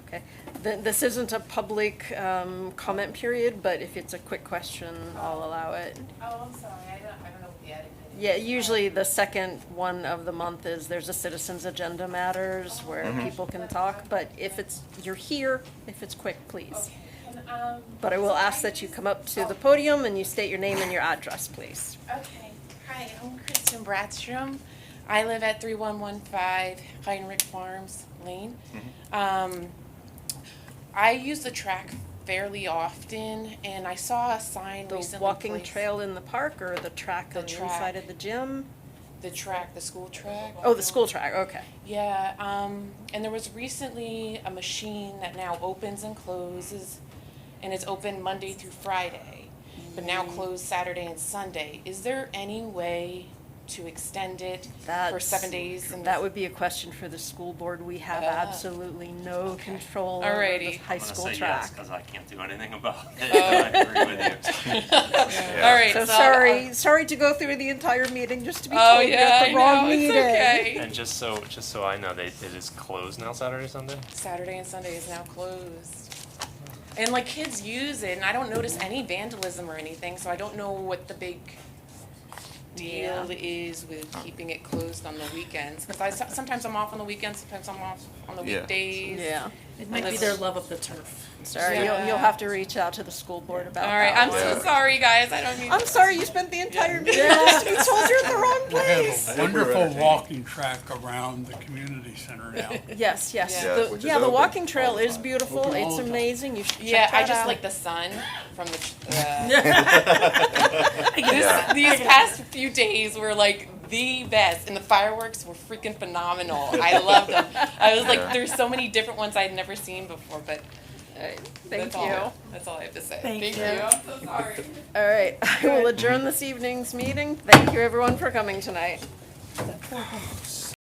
S1: Okay. This isn't a public comment period, but if it's a quick question, I'll allow it.
S14: Oh, I'm sorry, I don't know what the edit is.
S1: Yeah, usually the second one of the month is there's a citizens agenda matters where
S2: Mhm.
S1: people can talk, but if you're here, if it's quick, please.
S14: Okay.
S1: But I will ask that you come up to the podium and you state your name and your address, please.
S14: Okay. Hi, I'm Kristen Bratstrom.
S16: I live at 3115 Heinrich Farms Lane. I use the track fairly often, and I saw a sign
S1: The
S16: recently.
S1: walking
S16: placed-
S1: trail in the park or the track
S16: The
S1: on the
S16: track.
S1: inside of the gym?
S16: The track, the school track.
S1: Oh, the school track, okay.
S16: Yeah, and there was recently a machine that now opens and closes, and it's open Monday through Friday, but now closed Saturday and Sunday. Is there any way to extend it for
S1: That's-
S16: 7 days? And
S1: That would be a question for the school board. We have absolutely no control over the
S16: Alrighty.
S1: high
S7: I'm gonna
S1: school
S7: say
S1: track.
S7: yes, because I can't do anything about it.
S16: Oh.
S7: I agree with you.
S16: All right,
S1: So
S16: so,
S1: sorry to go through the entire meeting just to be
S16: Oh
S1: told you're
S16: yeah,
S1: at
S16: I
S1: the wrong
S16: know, it's
S1: meeting.
S16: okay.
S7: And just so I know, it is closed now Saturday, Sunday?
S16: Saturday and Sunday is now closed. And like kids use it, and I don't notice any vandalism or anything, so I don't know what the big deal is with keeping it closed on the weekends. Because sometimes I'm off on the weekends, sometimes I'm off on the
S2: Yeah.
S16: weekdays.
S1: Yeah.
S10: It might be their love of the turf.
S1: Sorry, you'll have to reach out to the school board about
S16: All
S1: that.
S16: right, I'm
S1: one.
S16: so sorry, guys. I don't mean.
S1: I'm sorry you spent the entire meeting just to be told you're at the wrong
S13: We
S1: place.
S13: have a wonderful walking track around the community center now.
S1: Yes, yes.
S2: Yeah,
S1: The,
S2: which is
S1: yeah, the
S2: open
S1: walking
S2: all
S1: trail
S2: the
S1: is
S2: time.
S1: beautiful.
S13: Open all
S1: It's
S13: the time.
S1: amazing. You should
S16: Yeah,
S1: check
S16: I
S1: that
S16: just
S1: out.
S16: like the sun from the.
S2: Yeah.
S16: These past few days were like the best, and the fireworks were freaking phenomenal. I loved them. I was like,
S2: Yeah.
S16: there's so many different ones I'd never seen before, but
S1: Thank
S16: that's
S1: you.
S16: all. That's all I have to say.
S10: Thank
S16: you.
S10: you.
S16: I'm so sorry.
S1: All right, I will adjourn this evening's meeting. Thank you everyone for coming tonight.